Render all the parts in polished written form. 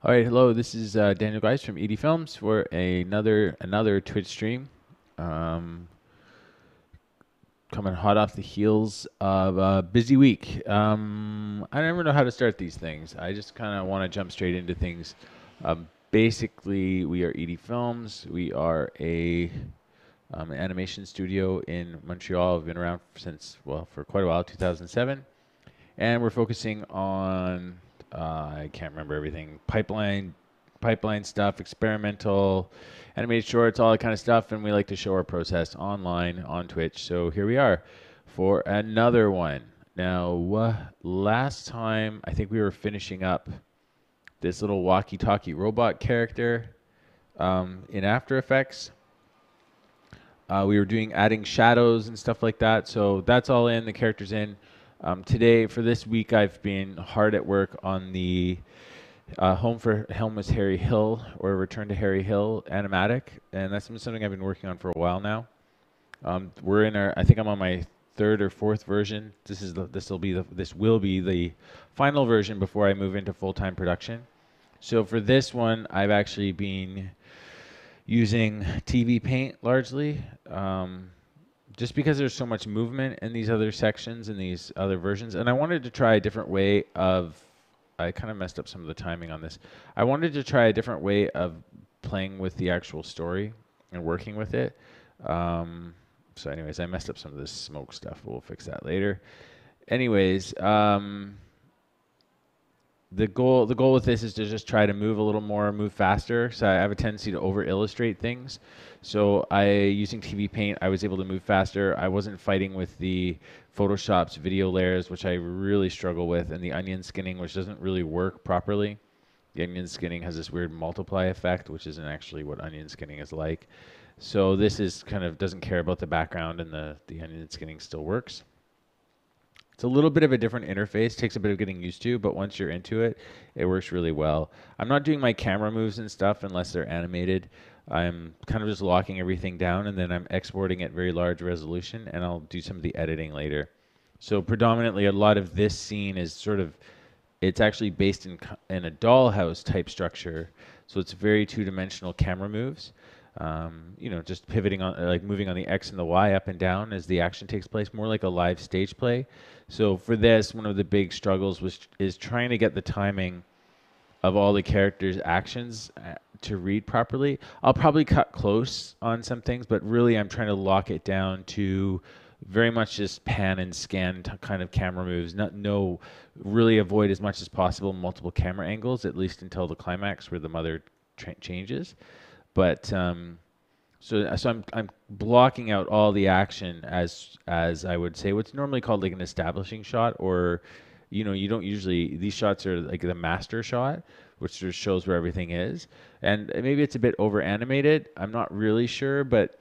All right, hello. This is Daniel Geis from ED Films for another Twitch stream. Um, Coming hot off the heels of a busy week. I never know how to start these things. I just kind of want to jump straight into things. Basically, we are ED Films. We are a animation studio in Montreal. We've been around since, well, for quite a while, 2007, and we're focusing on I can't remember everything, pipeline stuff, experimental, animated shorts, all that kind of stuff, and we like to show our process online on Twitch. So here we are for another one. Now, last time I think we were finishing up this little Walky Talky robot character in After Effects. We were adding shadows and stuff like that. So that's all in. The character's in. Today, for this week, I've been hard at work on the Home for Helmut's Harry Hill, or Return to Harry Hill Animatic, and that's been something I've been working on for a while now. I think I'm on my third or fourth version. This will be the final version before I move into full-time production. So for this one, I've actually been using TV Paint largely. Just because there's so much movement in these other sections and these other versions. And I wanted to try a different way of, I kind of messed up some of the timing on this. I wanted to try a different way of playing with the actual story and working with it. So anyways, I messed up some of this smoke stuff. We'll fix that later. Anyways, the goal with this is to just try to move a little more, move faster. So I have a tendency to over illustrate things. So using TV Paint, I was able to move faster. I wasn't fighting with the Photoshop's video layers, which I really struggle with, and the onion skinning, which doesn't really work properly. The onion skinning has this weird multiply effect, which isn't actually what onion skinning is like. So this is kind of doesn't care about the background, and the onion skinning still works. It's a little bit of a different interface, takes a bit of getting used to, but once you're into it, it works really well. I'm not doing my camera moves and stuff unless they're animated. I'm kind of just locking everything down, and then I'm exporting at very large resolution, and I'll do some of the editing later. So predominantly, a lot of this scene is it's actually based in a dollhouse type structure, so it's very two-dimensional camera moves. Just pivoting on, like moving on the X and the Y up and down as the action takes place, more like a live stage play. So for this, one of the big struggles is trying to get the timing of all the characters' actions to read properly. I'll probably cut close on some things, but really I'm trying to lock it down to very much just pan and scan kind of camera moves. Really avoid as much as possible multiple camera angles, at least until the climax where the mother changes. But so I'm blocking out all the action as I would say what's normally called like an establishing shot, or you don't usually, these shots are like the master shot, which just shows where everything is. And maybe it's a bit over animated. I'm not really sure, but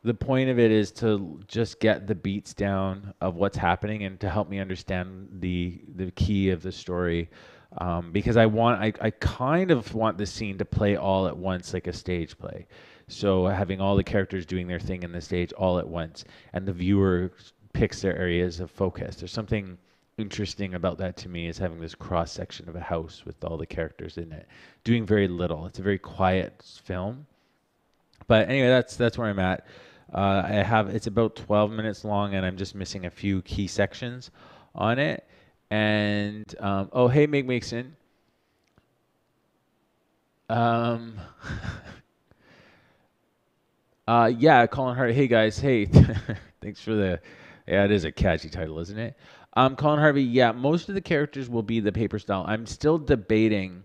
the point of it is to just get the beats down of what's happening and to help me understand the key of the story. Because I kind of want the scene to play all at once, like a stage play. So having all the characters doing their thing in the stage all at once, and the viewer picks their areas of focus. There's something interesting about that to me, is having this cross section of a house with all the characters in it, doing very little. It's a very quiet film. But anyway, that's where I'm at. It's about 12 minutes long, and I'm just missing a few key sections on it. And oh, hey, Meg Mason. Yeah, Colin Harvey. Hey guys, hey, thanks for yeah, it is a catchy title, isn't it? Colin Harvey. Yeah, most of the characters will be the paper style. I'm still debating.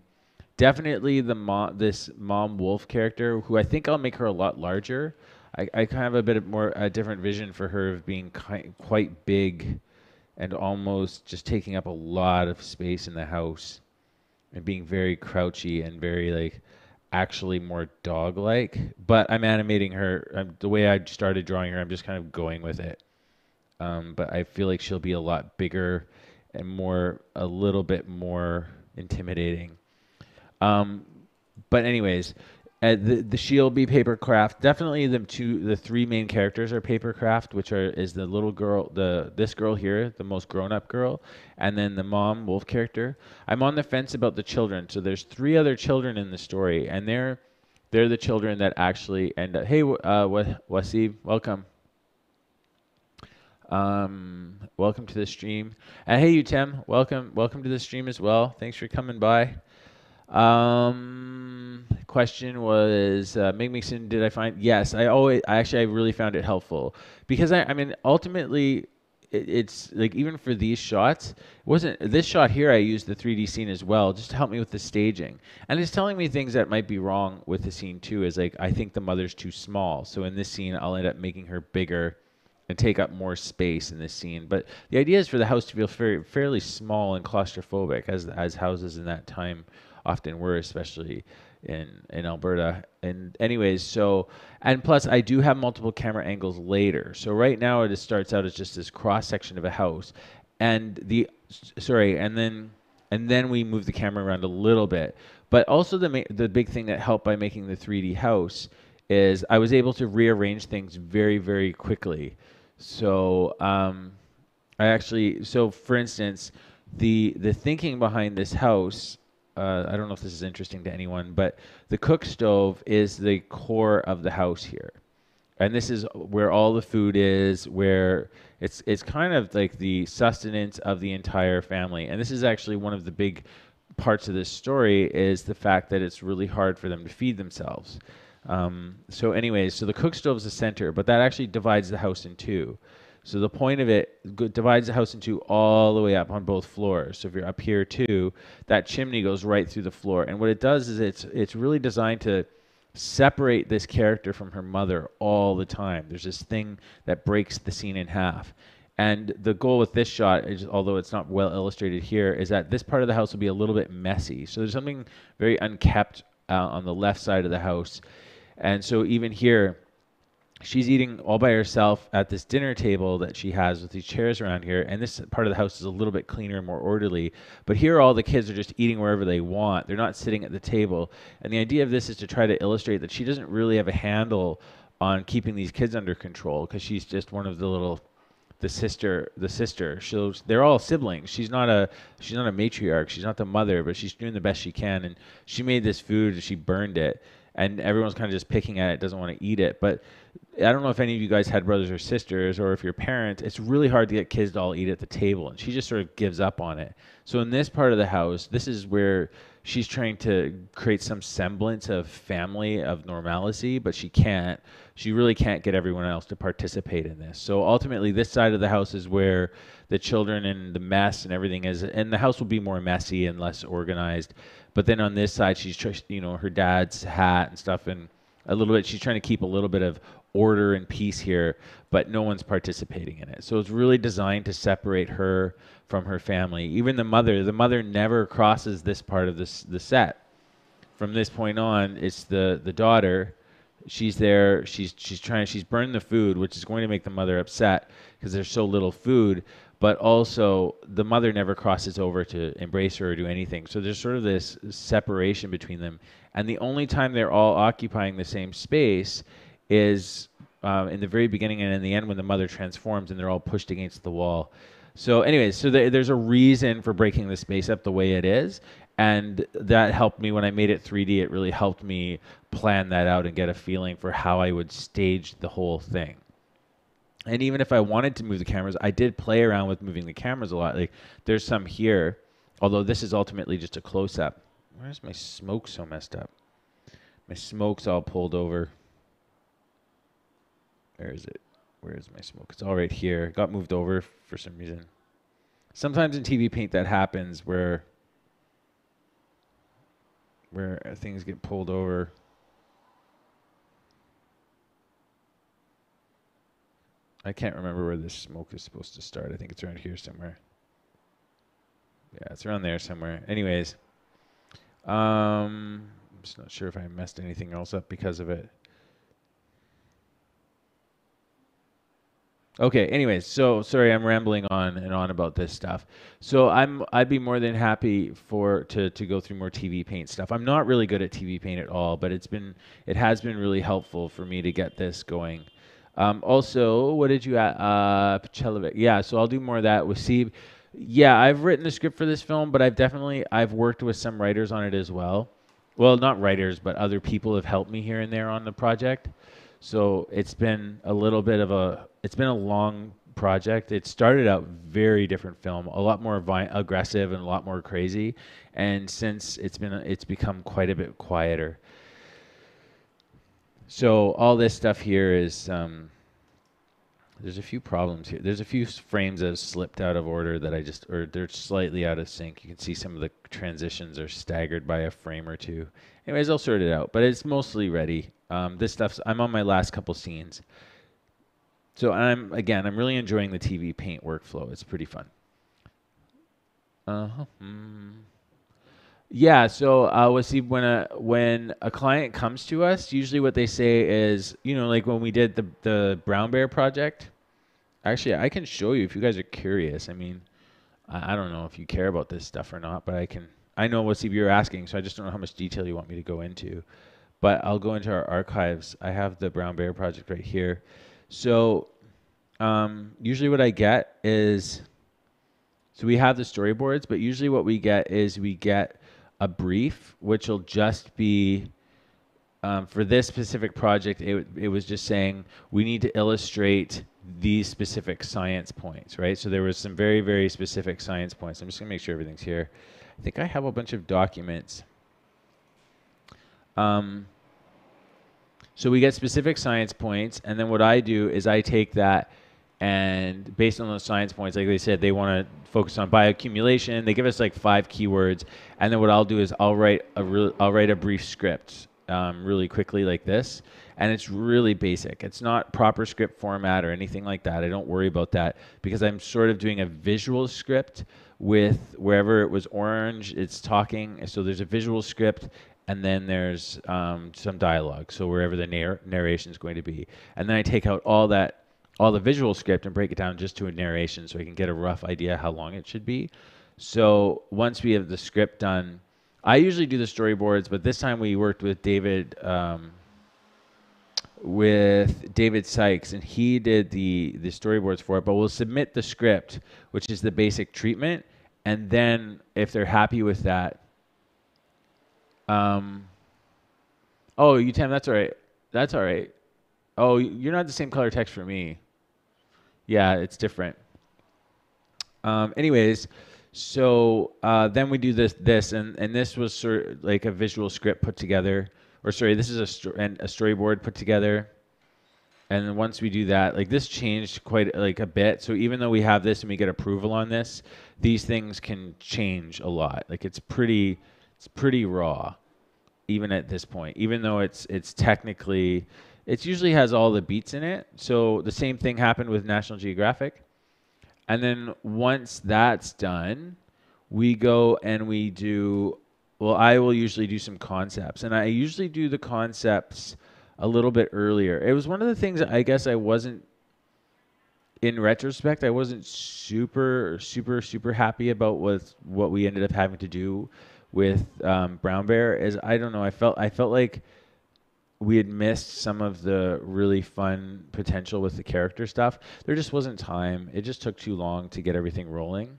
Definitely this mom wolf character, who I think I'll make her a lot larger. I kind of have a bit of a different vision for her of being quite big, and almost just taking up a lot of space in the house, and being very crouchy and very like actually more dog-like. But I'm animating her the way I started drawing her. I'm just kind of going with it. But I feel like she'll be a lot bigger and a little bit more intimidating. But anyways, The shield be papercraft. Definitely the three main characters are papercraft, which is the little girl, this girl here, the most grown up girl, and then the mom wolf character. I'm on the fence about the children. So there's three other children in the story, and they're the children that actually end up. Hey, Waseeb, welcome. Welcome to the stream. And hey, you Tim, welcome to the stream as well. Thanks for coming by. Question was, Meg Mixon, did I find? Yes, I really found it helpful because I mean, ultimately, it's like even for these shots, it wasn't this shot here. I used the 3D scene as well just to help me with the staging, and it's telling me things that might be wrong with the scene too. Is like I think the mother's too small, so in this scene, I'll end up making her bigger and take up more space in this scene. But the idea is for the house to feel fairly small and claustrophobic, as houses in that time often were, especially in Alberta. And anyways, so and plus I do have multiple camera angles later. So right now it just starts out as just this cross section of a house, and and then we move the camera around a little bit. But also the big thing that helped by making the 3D house is I was able to rearrange things very, very quickly. So so for instance, the thinking behind this house, I don't know if this is interesting to anyone, but the cook stove is the core of the house here. And this is where all the food is, where it's kind of like the sustenance of the entire family. And this is actually one of the big parts of this story is the fact that it's really hard for them to feed themselves. So anyways, so the cook stove is the center, but that actually divides the house in two. So the point of it divides the house in two all the way up on both floors. So if you're up here too, that chimney goes right through the floor. And what it does is it's really designed to separate this character from her mother all the time. There's this thing that breaks the scene in half. And the goal with this shot, is, although it's not well illustrated here, is that this part of the house will be a little bit messy. So there's something very unkept on the left side of the house. And so even here, she's eating all by herself at this dinner table that she has with these chairs around here. And this part of the house is a little bit cleaner and more orderly. But here, all the kids are just eating wherever they want. They're not sitting at the table. And the idea of this is to try to illustrate that she doesn't really have a handle on keeping these kids under control because she's just one of the sister. They're all siblings. She's not a matriarch. She's not the mother, but she's doing the best she can. And she made this food and she burned it. And everyone's kind of just picking at it, doesn't want to eat it. But I don't know if any of you guys had brothers or sisters, or if you're parents, it's really hard to get kids to all eat at the table. And she just sort of gives up on it. So in this part of the house, this is where she's trying to create some semblance of family, of normalcy, but she can't. She really can't get everyone else to participate in this. So ultimately, this side of the house is where the children and the mess and everything is. And the house will be more messy and less organized. But then on this side, she's her dad's hat and stuff, and a little bit. She's trying to keep a little bit of order and peace here, but no one's participating in it. So it's really designed to separate her from her family. Even the mother never crosses this part of the set. From this point on, it's the daughter. She's there. She's burned the food, which is going to make the mother upset because there's so little food. But also, the mother never crosses over to embrace her or do anything. So there's sort of this separation between them. And the only time they're all occupying the same space is in the very beginning and in the end when the mother transforms and they're all pushed against the wall. So anyways, there's a reason for breaking the space up the way it is. And that helped me when I made it 3D. It really helped me plan that out and get a feeling for how I would stage the whole thing. And even if I wanted to move the cameras, I did play around with moving the cameras a lot. Like there's some here, although this is ultimately just a close-up. Where's my smoke so messed up? My smoke's all pulled over. Where is it? Where is my smoke? It's all right here. It got moved over for some reason. Sometimes in TV Paint that happens where things get pulled over. I can't remember where this smoke is supposed to start. I think it's around here somewhere. Yeah, it's around there somewhere. Anyways, I'm just not sure if I messed anything else up because of it. Okay, anyways, so sorry I'm rambling on and on about this stuff. So I'd be more than happy to go through more TV Paint stuff. I'm not really good at TV Paint at all, but it has been really helpful for me to get this going. Also, what did you add? Pachelevic. Yeah, so I'll do more of that with Steve. Yeah, I've written the script for this film, but I've worked with some writers on it as well. Well, not writers, but other people have helped me here and there on the project. So it's been a long project. It started out very different film, a lot more aggressive and a lot more crazy, and since it's become quite a bit quieter. So all this stuff here is there's a few problems here. There's a few frames that have slipped out of order that or they're slightly out of sync. You can see some of the transitions are staggered by a frame or two. Anyways, I'll sort it out, but it's mostly ready. I'm on my last couple scenes. So I'm really enjoying the TV Paint workflow. It's pretty fun. Uh-huh. Yeah, so we'll see when a client comes to us, usually what they say is, like when we did the Brown Bear project. Actually, I can show you if you guys are curious. I mean, I don't know if you care about this stuff or not, but I can. I know what you're asking, so I just don't know how much detail you want me to go into. But I'll go into our archives. I have the Brown Bear project right here. So usually what I get is, so we have the storyboards, but usually what we get is we get a brief, which will just be, for this specific project, it was just saying we need to illustrate these specific science points, right? So there was some very, very specific science points. I'm just gonna make sure everything's here. I think I have a bunch of documents. So we get specific science points, and then what I do is I take that, and based on those science points, like they said, they want to focus on bioaccumulation. They give us like 5 keywords, and then what I'll do is I'll write a brief script really quickly like this, and it's really basic. It's not proper script format or anything like that. I don't worry about that because I'm sort of doing a visual script with wherever it was orange, it's talking. So there's a visual script, and then there's some dialogue. So wherever the narration is going to be, and then I take out all the visual script and break it down just to a narration so I can get a rough idea how long it should be. So once we have the script done, I usually do the storyboards, but this time we worked with David Sykes, and he did the storyboards for it. But we'll submit the script, which is the basic treatment, and then if they're happy with that, oh, UTM, that's all right. That's all right. Oh, you're not the same color text for me. Yeah, it's different. Anyways, so then we do this, and this was sort of like a visual script put together, or sorry, this is a storyboard put together. And then once we do that, like this changed quite like a bit. So even though we have this and we get approval on this, these things can change a lot. Like it's pretty raw, even at this point. Even though it's technically, it usually has all the beats in it. So the same thing happened with National Geographic. And then once that's done, we go and we do, well, I will usually do some concepts. And I usually do the concepts a little bit earlier. It was one of the things I guess I wasn't, in retrospect, I wasn't super happy about with what we ended up having to do with Brown Bear. Is I don't know, I felt like we had missed some of the really fun potential with the character stuff. There just wasn't time. It just took too long to get everything rolling.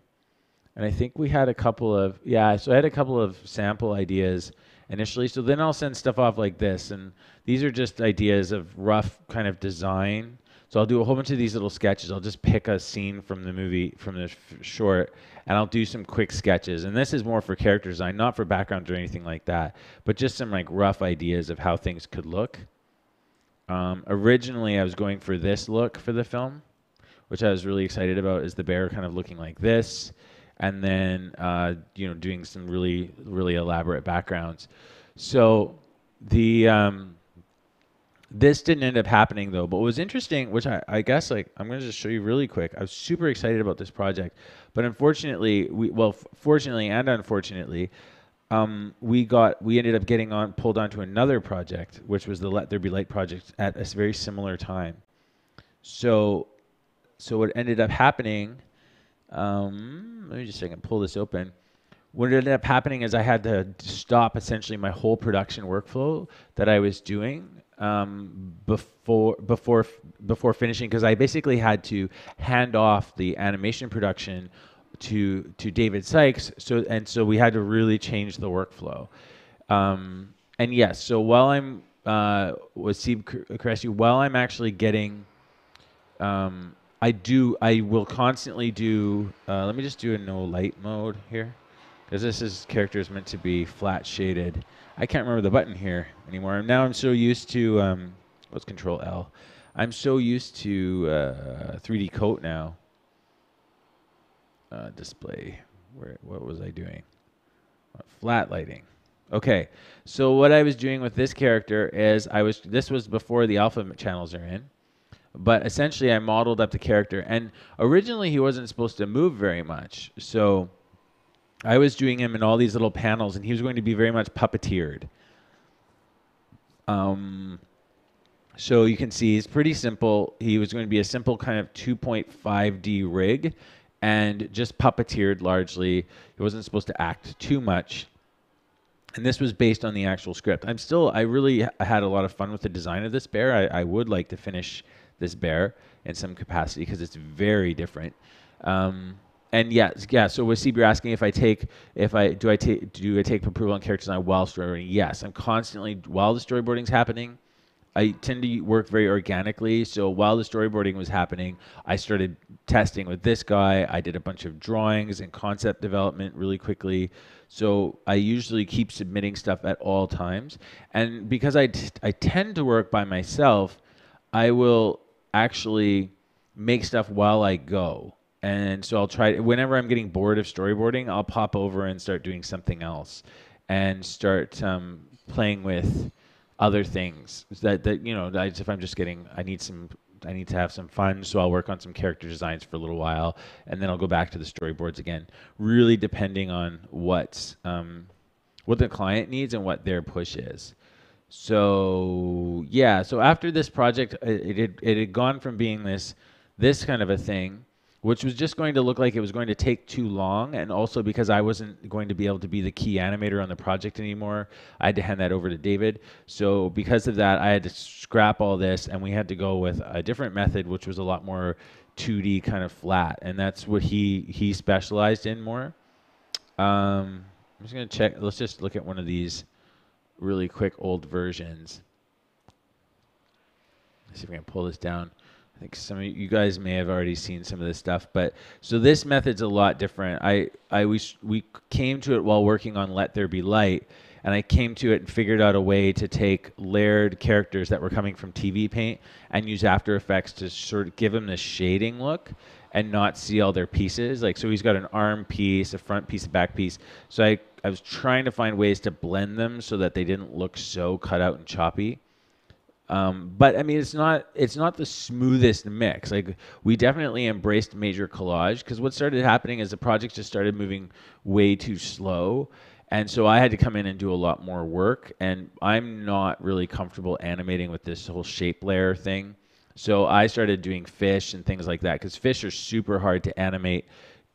And I think we had a couple of, so I had a couple of sample ideas initially. So then I'll send stuff off like this. And these are just ideas of rough kind of design. So I'll do a whole bunch of these little sketches. I'll just pick a scene from the movie, from the short, and I'll do some quick sketches. And this is more for character design, not for backgrounds or anything like that, but just some like rough ideas of how things could look. Originally, I was going for this look for the film, which I was really excited about, is the bear kind of looking like this, and then doing some really, really elaborate backgrounds. So this didn't end up happening though, but what was interesting, which I guess like I'm going to just show you really quick. I was super excited about this project, but unfortunately, fortunately and unfortunately, we ended up getting pulled onto another project, which was the Let There Be Light project at a very similar time. So So what ended up happening, let me just see if I can pull this open. What ended up happening is I had to stop essentially my whole production workflow that I was doing before finishing, because I basically had to hand off the animation production to David Sykes. So we had to really change the workflow. And yes, so while I'm with Steve Cressy, while I'm actually getting I will constantly do, let me just do a no light mode here, because character is meant to be flat shaded. I can't remember the button here anymore. Now I'm so used to, what's Control L? I'm so used to 3D coat now. Display, what was I doing? Flat lighting. Okay, so what I was doing with this character is this was before the alpha channels are in. But essentially, I modeled up the character. And originally, he wasn't supposed to move very much. So I was doing him in all these little panels, and he was going to be very much puppeteered. So you can see he's pretty simple. He was going to be a simple kind of 2.5D rig and just puppeteered largely. He wasn't supposed to act too much. And this was based on the actual script. I really had a lot of fun with the design of this bear. I would like to finish this bear in some capacity because it's very different. And yeah. So with Steve, you're asking do I take approval on character design while storyboarding? Yes, I'm constantly, while the storyboarding's happening, I tend to work very organically. So while the storyboarding was happening, I started testing with this guy. I did a bunch of drawings and concept development really quickly. So I usually keep submitting stuff at all times. And because I tend to work by myself, I will actually make stuff while I go. And so I'll try, whenever I'm getting bored of storyboarding, I'll pop over and start doing something else and start playing with other things if I'm just getting, I need to have some fun, so I'll work on some character designs for a little while, and then I'll go back to the storyboards again, really depending on what the client needs and what their push is. So yeah, so after this project, it had gone from being this kind of a thing, which was just going to look like it was going to take too long, and also because I wasn't going to be able to be the key animator on the project anymore, I had to hand that over to David. So because of that, I had to scrap all this, and we had to go with a different method, which was a lot more 2D kind of flat, and that's what he specialized in more. I'm just gonna check. Let's just look at one of these really quick old versions. Let's see if we can pull this down. I think some of you guys may have already seen some of this stuff, but so this method's a lot different. We came to it while working on Let There Be Light, and I came to it and figured out a way to take layered characters that were coming from TV Paint and use After Effects to sort of give them this shading look and not see all their pieces. Like, so he's got an arm piece, a front piece, a back piece. So I was trying to find ways to blend them so that they didn't look so cut out and choppy. But I mean, it's not the smoothest mix. Like, we definitely embraced major collage, because what started happening is the project just started moving way too slow. And so I had to come in and do a lot more work, and I'm not really comfortable animating with this whole shape layer thing. So I started doing fish and things like that, because fish are super hard to animate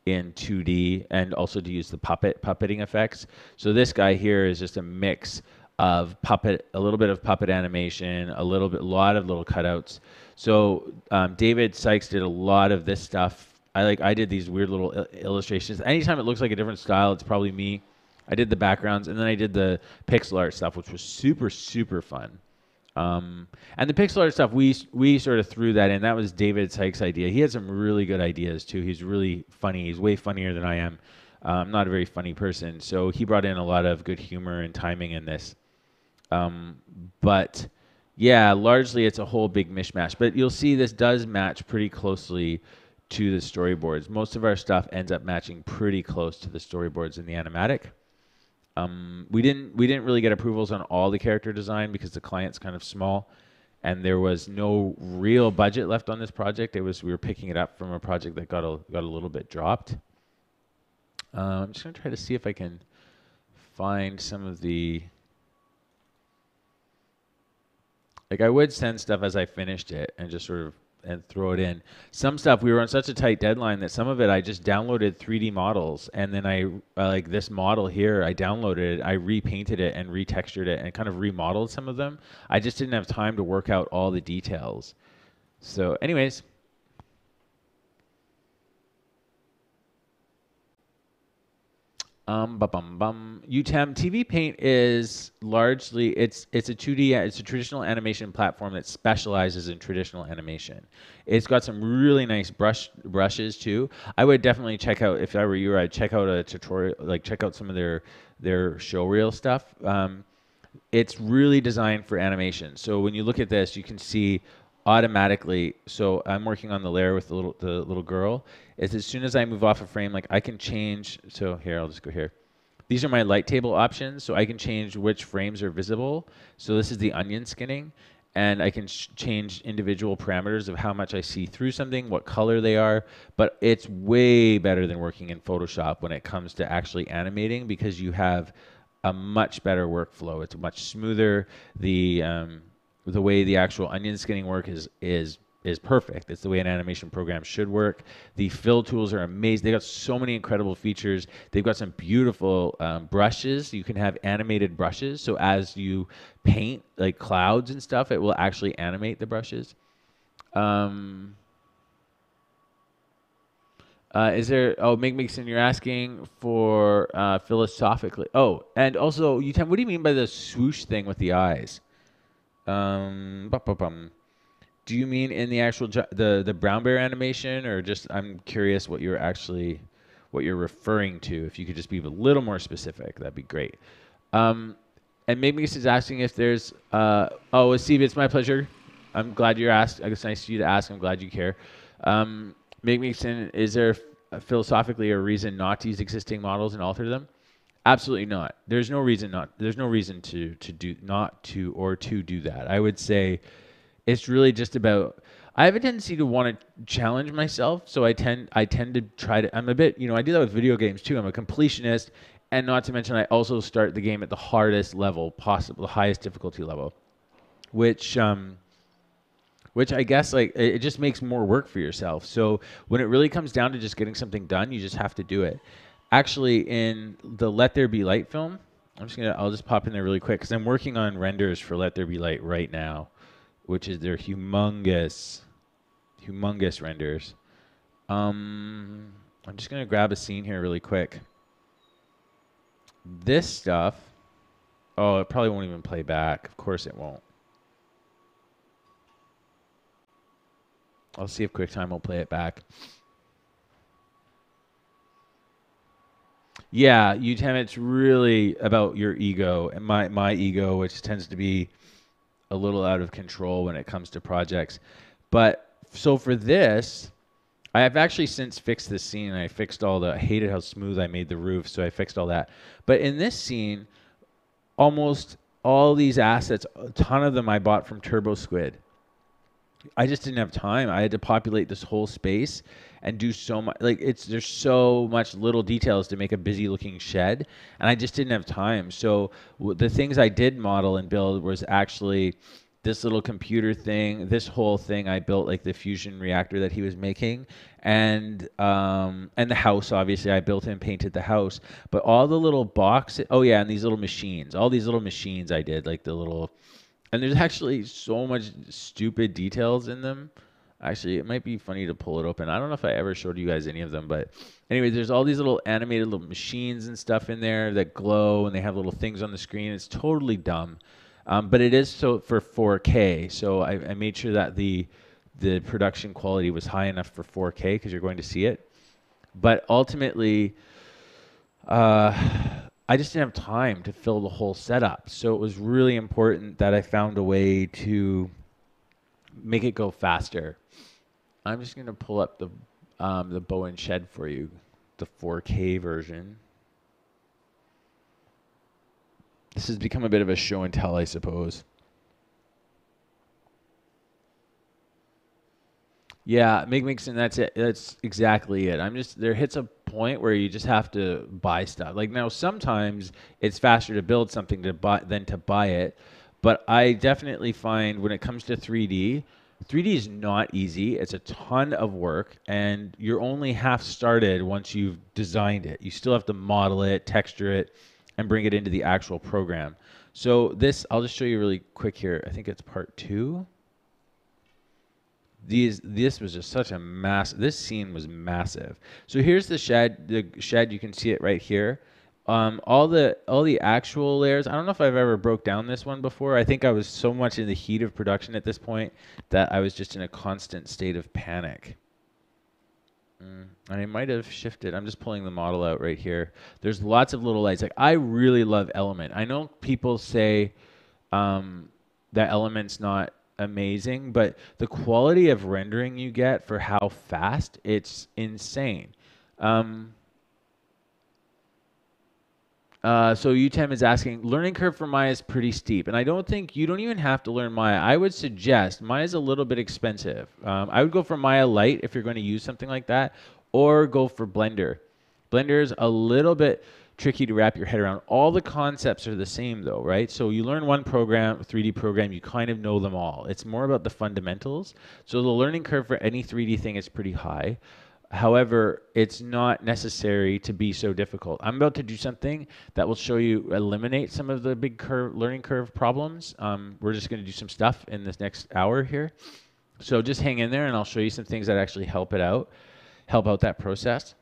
in 2D and also to use the puppeting effects. So this guy here is just a mix of a little bit of puppet animation, a lot of little cutouts. So David Sykes did a lot of this stuff. I did these weird little illustrations. Anytime it looks like a different style, it's probably me. I did the backgrounds, and then I did the pixel art stuff, which was super, super fun. And the pixel art stuff, we sort of threw that in. That was David Sykes' idea. He had some really good ideas too. He's really funny. He's way funnier than I am. I'm not a very funny person, so he brought in a lot of good humor and timing in this. But yeah, largely it's a whole big mishmash. But you'll see this does match pretty closely to the storyboards. Most of our stuff ends up matching pretty close to the storyboards in the Animatic. We didn't really get approvals on all the character design because the client's kind of small, and there was no real budget left on this project. We were picking it up from a project that got a little bit dropped. I'm just gonna try to see if I can find some of the. Like, I would send stuff as I finished it and just sort of and throw it in. Some stuff we were on such a tight deadline that some of it I just downloaded 3D models, and then I like this model here, I downloaded it, I repainted it and retextured it and kind of remodeled some of them. I just didn't have time to work out all the details. So anyways, UTEM TV Paint is largely it's a 2D, it's a traditional animation platform that specializes in traditional animation. It's got some really nice brushes too. I would definitely check out, if I were you, I'd check out a tutorial, like check out some of their showreel stuff. It's really designed for animation. So when you look at this, you can see automatically. So I'm working on the layer with the little girl. Is as soon as I move off a frame, like I can change. So here, I'll just go here. These are my light table options, so I can change which frames are visible. So this is the onion skinning, and I can change individual parameters of how much I see through something, what color they are. But it's way better than working in Photoshop when it comes to actually animating, because you have a much better workflow. It's much smoother. The way the actual onion skinning work is perfect. It's the way an animation program should work. The fill tools are amazing. They got so many incredible features. They've got some beautiful brushes. You can have animated brushes. So as you paint like clouds and stuff, it will actually animate the brushes. Is there, Mixon, you're asking for philosophically. Oh, and also, what do you mean by the swoosh thing with the eyes? Do you mean in the actual the brown bear animation, or just, I'm curious what you're referring to. If you could just be a little more specific, that'd be great. And maybe this is asking if there's Steve, it's my pleasure. I'm glad you're asked. It's nice of you to ask. I'm glad you care. Is there philosophically a reason not to use existing models and alter them? Absolutely not. There's no reason to do that. I would say it's really just about, I have a tendency to want to challenge myself, so I tend to try to, I'm a bit, I do that with video games too. I'm a completionist, and not to mention I also start the game at the hardest level possible, the highest difficulty level, which I guess, like, it just makes more work for yourself. So when it really comes down to just getting something done, you just have to do it. Actually, in the Let There Be Light film, I'll just pop in there really quick, because I'm working on renders for Let There Be Light right now, which is their humongous renders. I'm just going to grab a scene here really quick. This stuff, it probably won't even play back. Of course it won't. I'll see if QuickTime will play it back. Yeah, it's really about your ego, and my ego, which tends to be a little out of control when it comes to projects. But so for this, I have actually since fixed this scene. I fixed I hated how smooth I made the roof, so I fixed all that. But in this scene, almost all these assets, a ton of them I bought from Turbo Squid. I just didn't have time. I had to populate this whole space and do so much. Like, there's so much little details to make a busy looking shed, and I just didn't have time. So the things I did model and build was actually this little computer thing, this whole thing I built, like the fusion reactor that he was making, and the house. Obviously, I built and painted the house, but all the little boxes. Oh yeah, and these little machines. All these little machines I did, like the little. And there's actually so much stupid details in them. Actually, it might be funny to pull it open. I don't know if I ever showed you guys any of them, but anyway, there's all these little animated little machines and stuff in there that glow, and they have little things on the screen. It's totally dumb, but it is so for 4K. So I made sure that the production quality was high enough for 4K, because you're going to see it. But ultimately, I just didn't have time to fill the whole setup. So it was really important that I found a way to make it go faster. I'm just going to pull up the bow and shed for you, the 4K version. This has become a bit of a show and tell, I suppose. Yeah, Mixon, that's it. That's exactly it. There hits a point where you just have to buy stuff. Like, now, sometimes it's faster to build something than to buy it. But I definitely find when it comes to 3D, 3D is not easy. It's a ton of work, and you're only half started once you've designed it. You still have to model it, texture it, and bring it into the actual program. So this, I'll just show you really quick here. I think it's part 2. This was just such a this scene was massive. So here's the shed. The shed, you can see it right here. All the actual layers. I don't know if I've ever broke down this one before. I think I was so much in the heat of production at this point that I was just in a constant state of panic. And I might have shifted. I'm just pulling the model out right here. There's lots of little lights. Like, I really love Element. I know people say that Element's not amazing, but the quality of rendering you get for how fast, it's insane. So UTEM is asking, learning curve for Maya is pretty steep, and I don't think you don't even have to learn Maya. I would suggest Maya's a little bit expensive. I would go for Maya Lite if you're going to use something like that, or go for Blender. Blender is a little bit tricky to wrap your head around. All the concepts are the same though, right? So you learn one program, 3D program, you kind of know them all. It's more about the fundamentals. So the learning curve for any 3D thing is pretty high. However, it's not necessary to be so difficult. I'm about to do something that will show you eliminate some of the big learning curve problems. We're just going to do some stuff in this next hour here. So just hang in there and I'll show you some things that actually help out that process.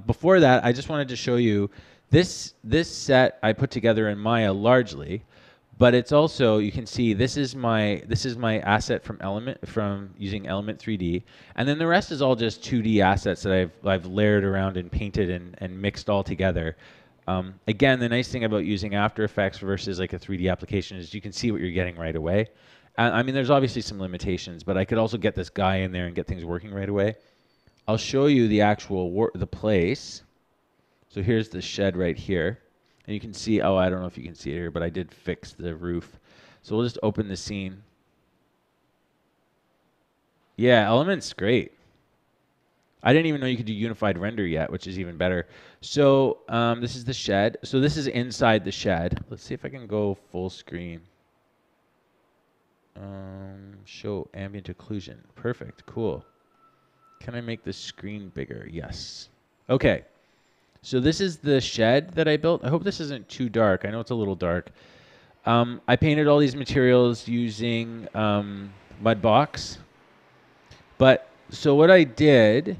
Before that, I just wanted to show you this set I put together in Maya largely. But it's also, you can see this is my asset from using Element 3D, and then the rest is all just 2D assets that I've layered around and painted and mixed all together. Again, the nice thing about using After Effects versus like a 3D application is you can see what you're getting right away. I mean, there's obviously some limitations, but I could also get this guy in there and get things working right away. I'll show you the actual the place. So here's the shed right here. And you can see, oh, I don't know if you can see it here, but I did fix the roof. So we'll just open the scene. Yeah, Element's great. I didn't even know you could do unified render yet, which is even better. So this is the shed. So this is inside the shed. Let's see if I can go full screen. Show ambient occlusion. Perfect, cool. Can I make the screen bigger? Yes. Okay. So this is the shed that I built. I hope this isn't too dark. I know it's a little dark. I painted all these materials using Mudbox. But so what I did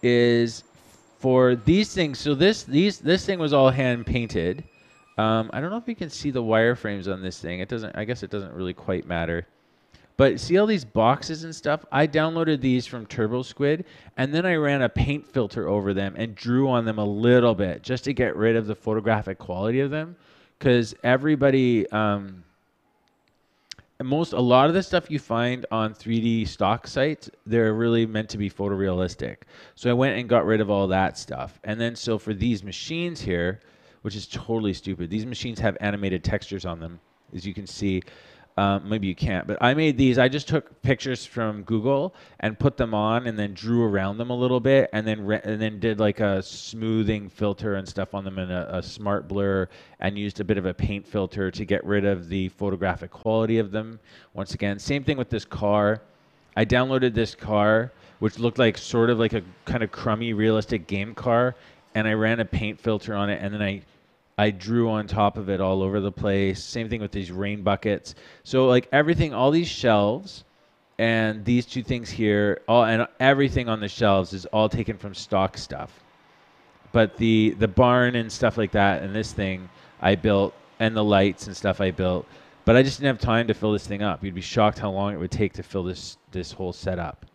is for these things. So this thing was all hand painted. I don't know if you can see the wireframes on this thing. It doesn't. I guess it doesn't really quite matter. But see all these boxes and stuff? I downloaded these from TurboSquid, and then I ran a paint filter over them and drew on them a little bit just to get rid of the photographic quality of them. Because everybody, a lot of the stuff you find on 3D stock sites, they're really meant to be photorealistic. So I went and got rid of all that stuff. And then so for these machines here, which is totally stupid, these machines have animated textures on them, as you can see. Maybe you can't, but I made these. I just took pictures from Google and put them on, and then drew around them a little bit, and then did like a smoothing filter and stuff on them in a smart blur, and used a bit of a paint filter to get rid of the photographic quality of them. Once again, same thing with this car. I downloaded this car, which looked like sort of like a kind of crummy, realistic game car, and I ran a paint filter on it, and then I drew on top of it all over the place. Same thing with these rain buckets. So like everything, all these shelves and these two things here, and everything on the shelves is all taken from stock stuff. But the barn and stuff like that and this thing I built, and the lights and stuff I built. But I just didn't have time to fill this thing up. You'd be shocked how long it would take to fill this whole setup.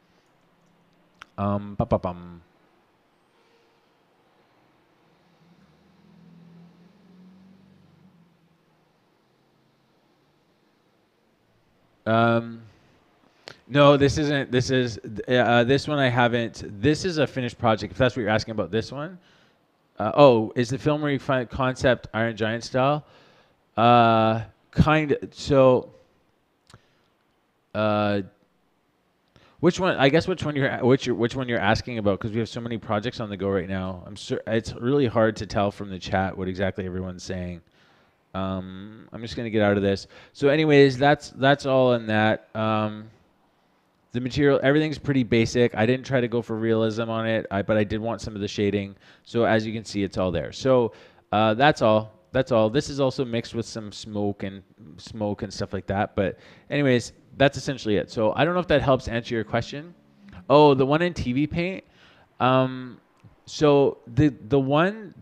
No, this isn't. This one I haven't. This is a finished project. If that's what you're asking about, this one. Is the film refined concept Iron Giant style? Kind of. So, which one? I guess which one you're asking about, because we have so many projects on the go right now. I'm sure it's really hard to tell from the chat what exactly everyone's saying. I'm just gonna get out of this. So anyways, that's all in that. The material, everything's pretty basic. I didn't try to go for realism on it, but I did want some of the shading. So as you can see, it's all there. So that's all. That's all. This is also mixed with some smoke and stuff like that. But anyways, that's essentially it. So I don't know if that helps answer your question. Oh, the one in TV Paint. So the one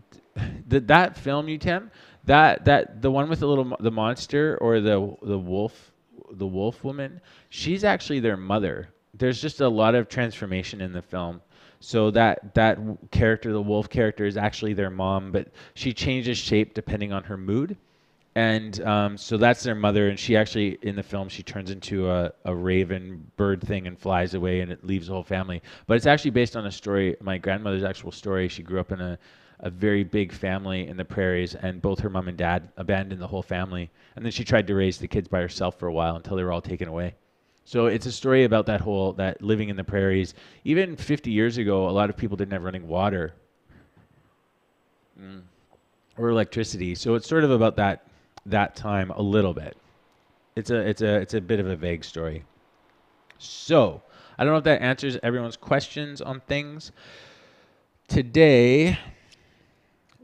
that film, UTM, that the one with the monster or the wolf woman, she's actually their mother. There's just a lot of transformation in the film. So that character, the wolf character, is actually their mom, but she changes shape depending on her mood. And so that's their mother, and she actually, in the film, she turns into a raven bird thing and flies away, and it leaves the whole family. But it's actually based on a story, my grandmother's actual story. She grew up in a very big family in the prairies, and both her mom and dad abandoned the whole family. And then she tried to raise the kids by herself for a while until they were all taken away. So it's a story about that living in the prairies. Even 50 years ago, a lot of people didn't have running water or electricity. So it's sort of about that time a little bit. It's a bit of a vague story. So I don't know if that answers everyone's questions on things. Today,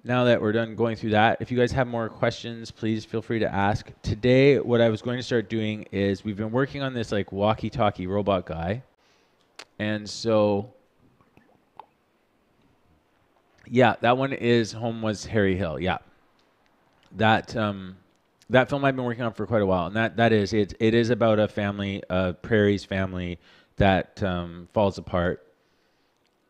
now that we're done going through that, if you guys have more questions, please feel free to ask. Today, what I was going to start doing is we've been working on this like Walky Talky robot guy. And so, yeah, that one is Home Was Harry Hill. Yeah. That film I've been working on for quite a while. And it is about a family, a prairies family that falls apart.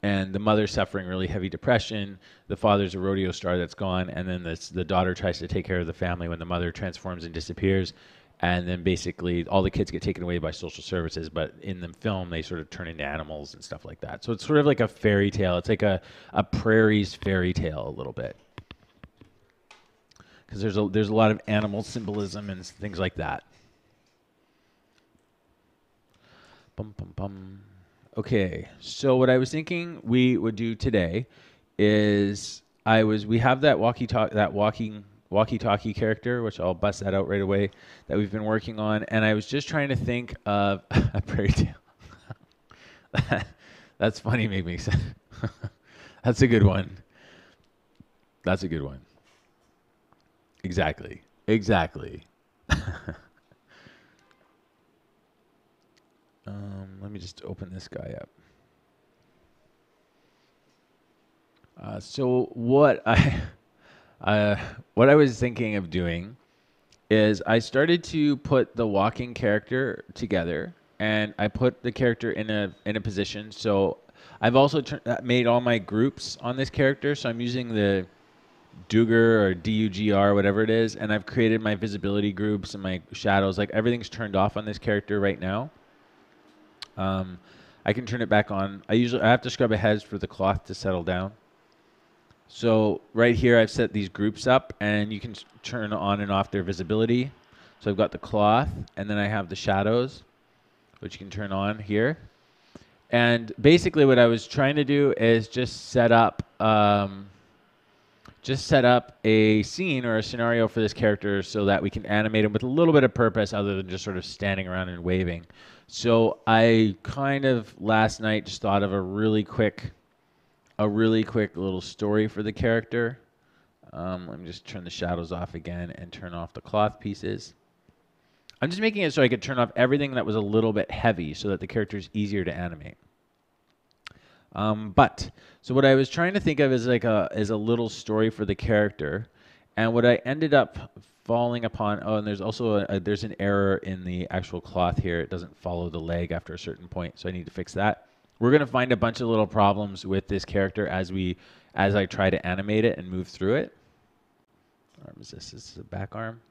And the mother's suffering really heavy depression. The father's a rodeo star that's gone. And then the daughter tries to take care of the family when the mother transforms and disappears. And then basically all the kids get taken away by social services. But in the film, they sort of turn into animals and stuff like that. So it's sort of like a fairy tale. It's like a prairie's fairy tale a little bit. Because there's a lot of animal symbolism and things like that. Bum, bum, bum. Okay, so what I was thinking we would do today is we have that walkie talkie character, which I'll bust that out right away, that we've been working on, and I was just trying to think of a prairie tale. That's funny, made me say. That's a good one. That's a good one. Exactly. Let me just open this guy up. So what I was thinking of doing is I started to put the walking character together, and I put the character in a position. So I've also made all my groups on this character. So I'm using the Dugr or Dugr, whatever it is, and I've created my visibility groups and my shadows. Like everything's turned off on this character right now. I can turn it back on. I have to scrub ahead for the cloth to settle down. So right here I've set these groups up, and you can turn on and off their visibility. So I've got the cloth, and then I have the shadows, which you can turn on here. And basically what I was trying to do is just set up a scene or a scenario for this character so that we can animate him with a little bit of purpose other than just sort of standing around and waving. So I kind of last night just thought of a really quick little story for the character. Let me just turn the shadows off again and turn off the cloth pieces. I'm just making it so I could turn off everything that was a little bit heavy so that the character is easier to animate. So what I was trying to think of is a little story for the character, and what I ended up falling upon. Oh, and there's also there's an error in the actual cloth here. It doesn't follow the leg after a certain point, so I need to fix that. We're gonna find a bunch of little problems with this character as I try to animate it and move through it. What arm is this? This is a back arm.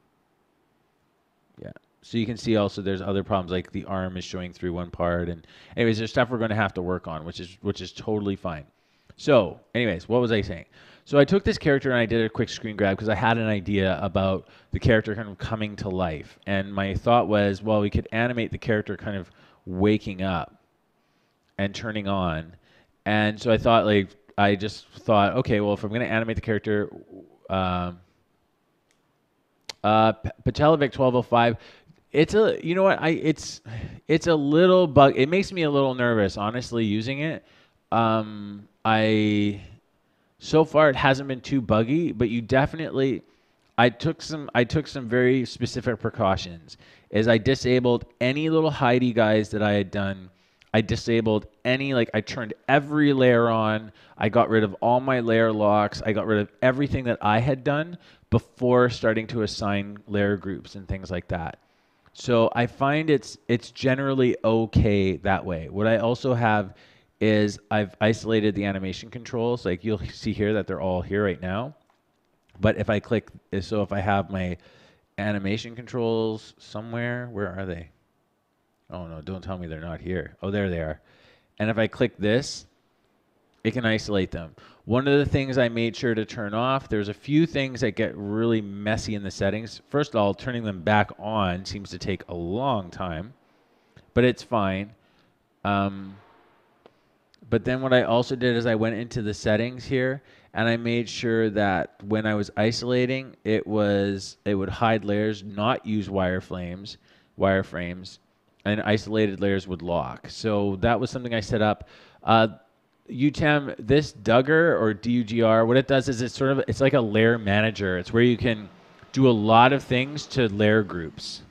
Yeah. So you can see also there's other problems, like the arm is showing through one part, and anyways, there's stuff we're going to have to work on, which is totally fine. So anyways, what was I saying? So I took this character and I did a quick screen grab because I had an idea about the character kind of coming to life, and my thought was, well, we could animate the character kind of waking up and turning on, and so I just thought, okay, well, if I'm going to animate the character, Patelovic 1205. It's a, you know what, it's a little bug. It makes me a little nervous, honestly, using it. I So far it hasn't been too buggy, but you definitely, I took some very specific precautions. Is I disabled any little hidey guys that I had done. I disabled any, like, I turned every layer on. I got rid of all my layer locks. I got rid of everything that I had done before starting to assign layer groups and things like that. So I find it's generally okay that way. What I also have is I've isolated the animation controls. Like, you'll see here that they're all here right now. But if I click, so if I have my animation controls somewhere, where are they? Oh no, don't tell me they're not here. Oh, there they are. And if I click this, it can isolate them. One of the things I made sure to turn off, there's a few things that get really messy in the settings. First of all, turning them back on seems to take a long time, but it's fine. Um, but then what I also did is I went into the settings here and I made sure that when I was isolating, it would hide layers, not use wireframes, and isolated layers would lock. So that was something I set up. UTM, this Dugr or Dugr, what it does is it's like a layer manager. It's where you can do a lot of things to layer groups.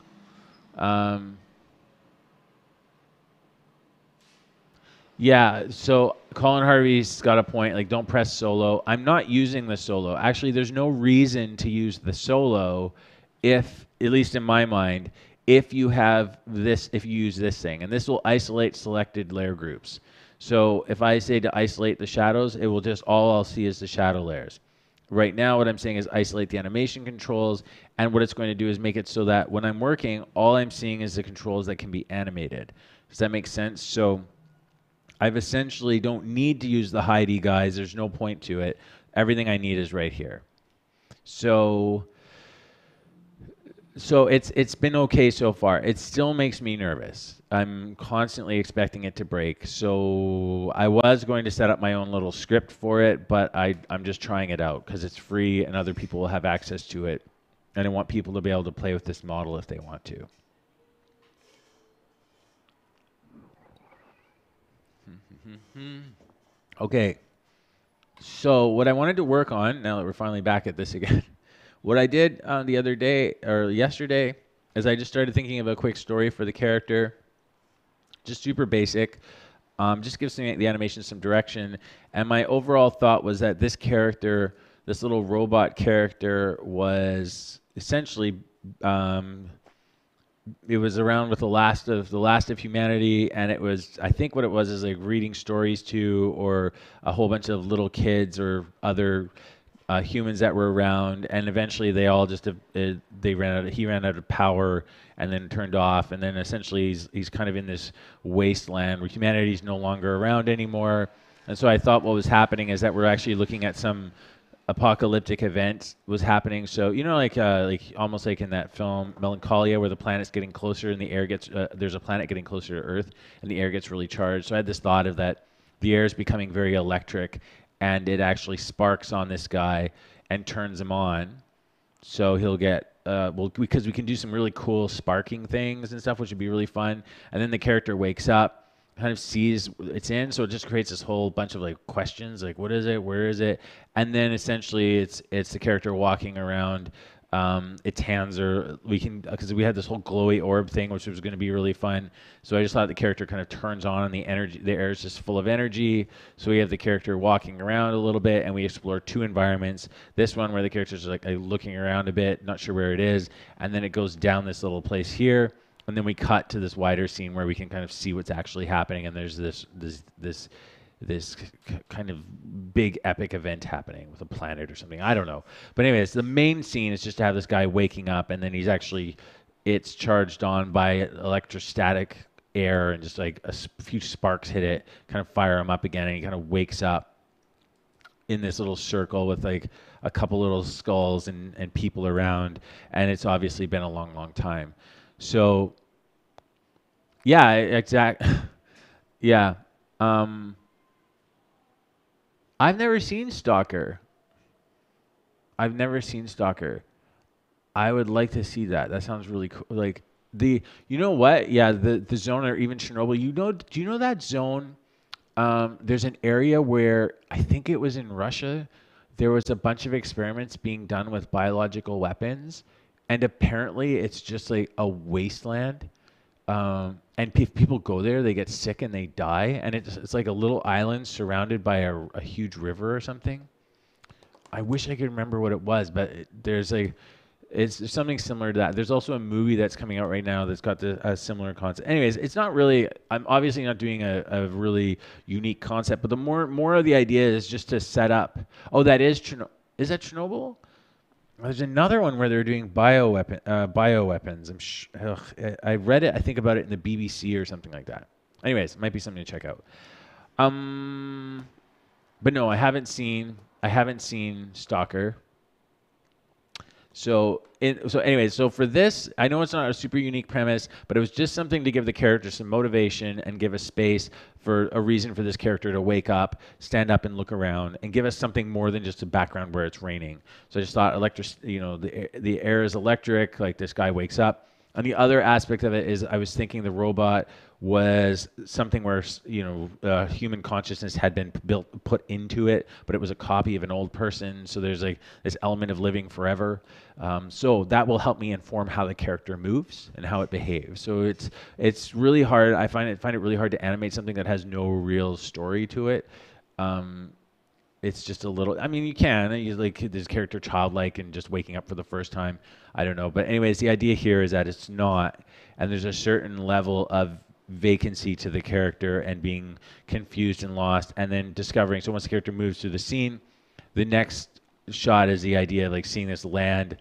Yeah, so Colin Harvey's got a point. Like, don't press solo. I'm not using the solo. Actually, there's no reason to use the solo if, at least in my mind, if you use this thing. And this will isolate selected layer groups. So if I say to isolate the shadows, it will just, all I'll see is the shadow layers. Right now, what I'm saying is isolate the animation controls. And what it's going to do is make it so that when I'm working, all I'm seeing is the controls that can be animated. Does that make sense? So I've essentially don't need to use the hidey guys. There's no point to it. Everything I need is right here. So it's been okay so far. It still makes me nervous. I'm constantly expecting it to break. So I was going to set up my own little script for it, but I'm just trying it out because it's free and other people will have access to it. And I want people to be able to play with this model if they want to. Okay, so what I wanted to work on, now that we're finally back at this again, what I did the other day, or yesterday, is I just started thinking of a quick story for the character, just super basic, just gives the animation some direction, and my overall thought was that this character, this little robot character, was essentially it was around with the last of humanity, and it was, I think what it was is like reading stories to, or a whole bunch of little kids or other humans that were around, and eventually they all just he ran out of power and then turned off, and then essentially he's kind of in this wasteland where humanity's no longer around anymore. And so I thought what was happening is that we're actually looking at some apocalyptic event was happening. So like almost like in that film Melancholia, where the planet's getting closer and the air gets there's a planet getting closer to Earth and the air gets really charged. So I had this thought of that the air is becoming very electric, and it actually sparks on this guy and turns him on. So he'll get because we can do some really cool sparking things and stuff, which would be really fun. And then the character wakes up, kind of sees it's in, so it just creates this whole bunch of like questions, like what is it, where is it, and then essentially it's the character walking around. Its hands are, we can, because we had this whole glowy orb thing, which was going to be really fun. So I just thought the character kind of turns on, and the air is just full of energy. So we have the character walking around a little bit, and we explore two environments. This one where the character's like looking around a bit, not sure where it is, and then it goes down this little place here. And then we cut to this wider scene where we can kind of see what's actually happening, and there's this kind of big epic event happening with a planet or something. I don't know. But anyways, the main scene is just to have this guy waking up, and then it's charged on by electrostatic air, and just like a few sparks hit it, kind of fire him up again, and he kind of wakes up in this little circle with like a couple little skulls and people around, and it's obviously been a long, long time. So, yeah, yeah. I've never seen Stalker. I would like to see that. That sounds really cool. Like, You know what? Yeah, the zone, or even Chernobyl. Do you know that zone? There's an area where I think it was in Russia. There was a bunch of experiments being done with biological weapons, and apparently it's just like a wasteland. And if people go there, they get sick and they die. And it's like a little island surrounded by a huge river or something. I wish I could remember what it was, but it's something similar to that. There's also a movie that's coming out right now that's got a similar concept. Anyways, it's not really. I'm obviously not doing a really unique concept, but the more of the idea is just to set up. Oh, that is Chernobyl. Is that Chernobyl? There's another one where they're doing bioweapons. I read it. I think about it in the BBC or something like that. Anyways, it might be something to check out. Um, but no, I haven't seen Stalker. So for this, I know it's not a super unique premise, but it was just something to give the character some motivation and give a space for a reason for this character to wake up, stand up, and look around, and give us something more than just a background where it's raining. So I just thought the air is electric, like this guy wakes up. And the other aspect of it is I was thinking the robot was something where human consciousness had been put into it, but it was a copy of an old person. So there's like this element of living forever. So that will help me inform how the character moves and how it behaves. So it's really hard. I find it really hard to animate something that has no real story to it. It's just a little. I mean, you can. You like this character childlike and just waking up for the first time. I don't know, but anyways, the idea here is that it's not, and there's a certain level of vacancy to the character and being confused and lost, and then discovering. So once the character moves through the scene, the next shot is the idea of like seeing this land,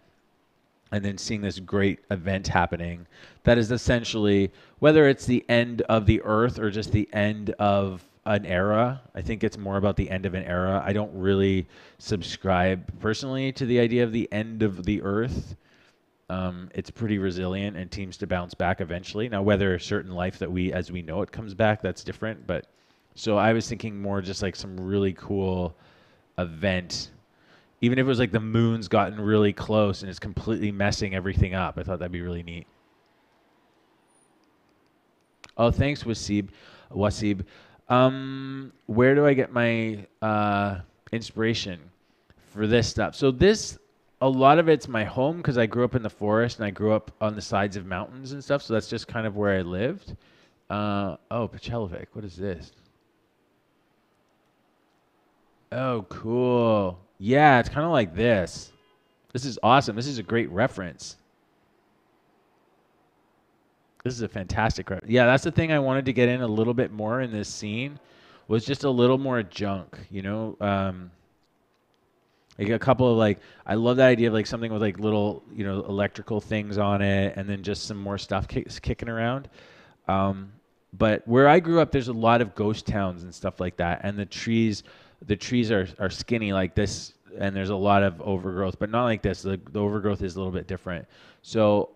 and then seeing this great event happening. That is essentially whether it's the end of the Earth or just the end of an era. I think it's more about the end of an era. I don't really subscribe personally to the idea of the end of the Earth. It's pretty resilient and seems to bounce back eventually. Now, whether a certain life that as we know it comes back, that's different. But so I was thinking more just like some really cool event. Even if it was like the moon's gotten really close and it's completely messing everything up. I thought that'd be really neat. Oh, thanks, Wasib. Where do I get my inspiration for this stuff? So a lot of it's my home because I grew up in the forest and I grew up on the sides of mountains and stuff. So that's just kind of where I lived. Pachelovic, what is this? Oh, cool. Yeah, it's kind of like this. This is awesome. This is a great reference. This is a fantastic reference. Yeah, that's the thing I wanted to get in a little bit more in this scene was just a little more junk, like a couple of like, I love that idea of like something with like little, electrical things on it, and then just some more stuff kicking around. But where I grew up, there's a lot of ghost towns and stuff like that, and the trees are skinny like this, and there's a lot of overgrowth, but not like this. The overgrowth is a little bit different. So,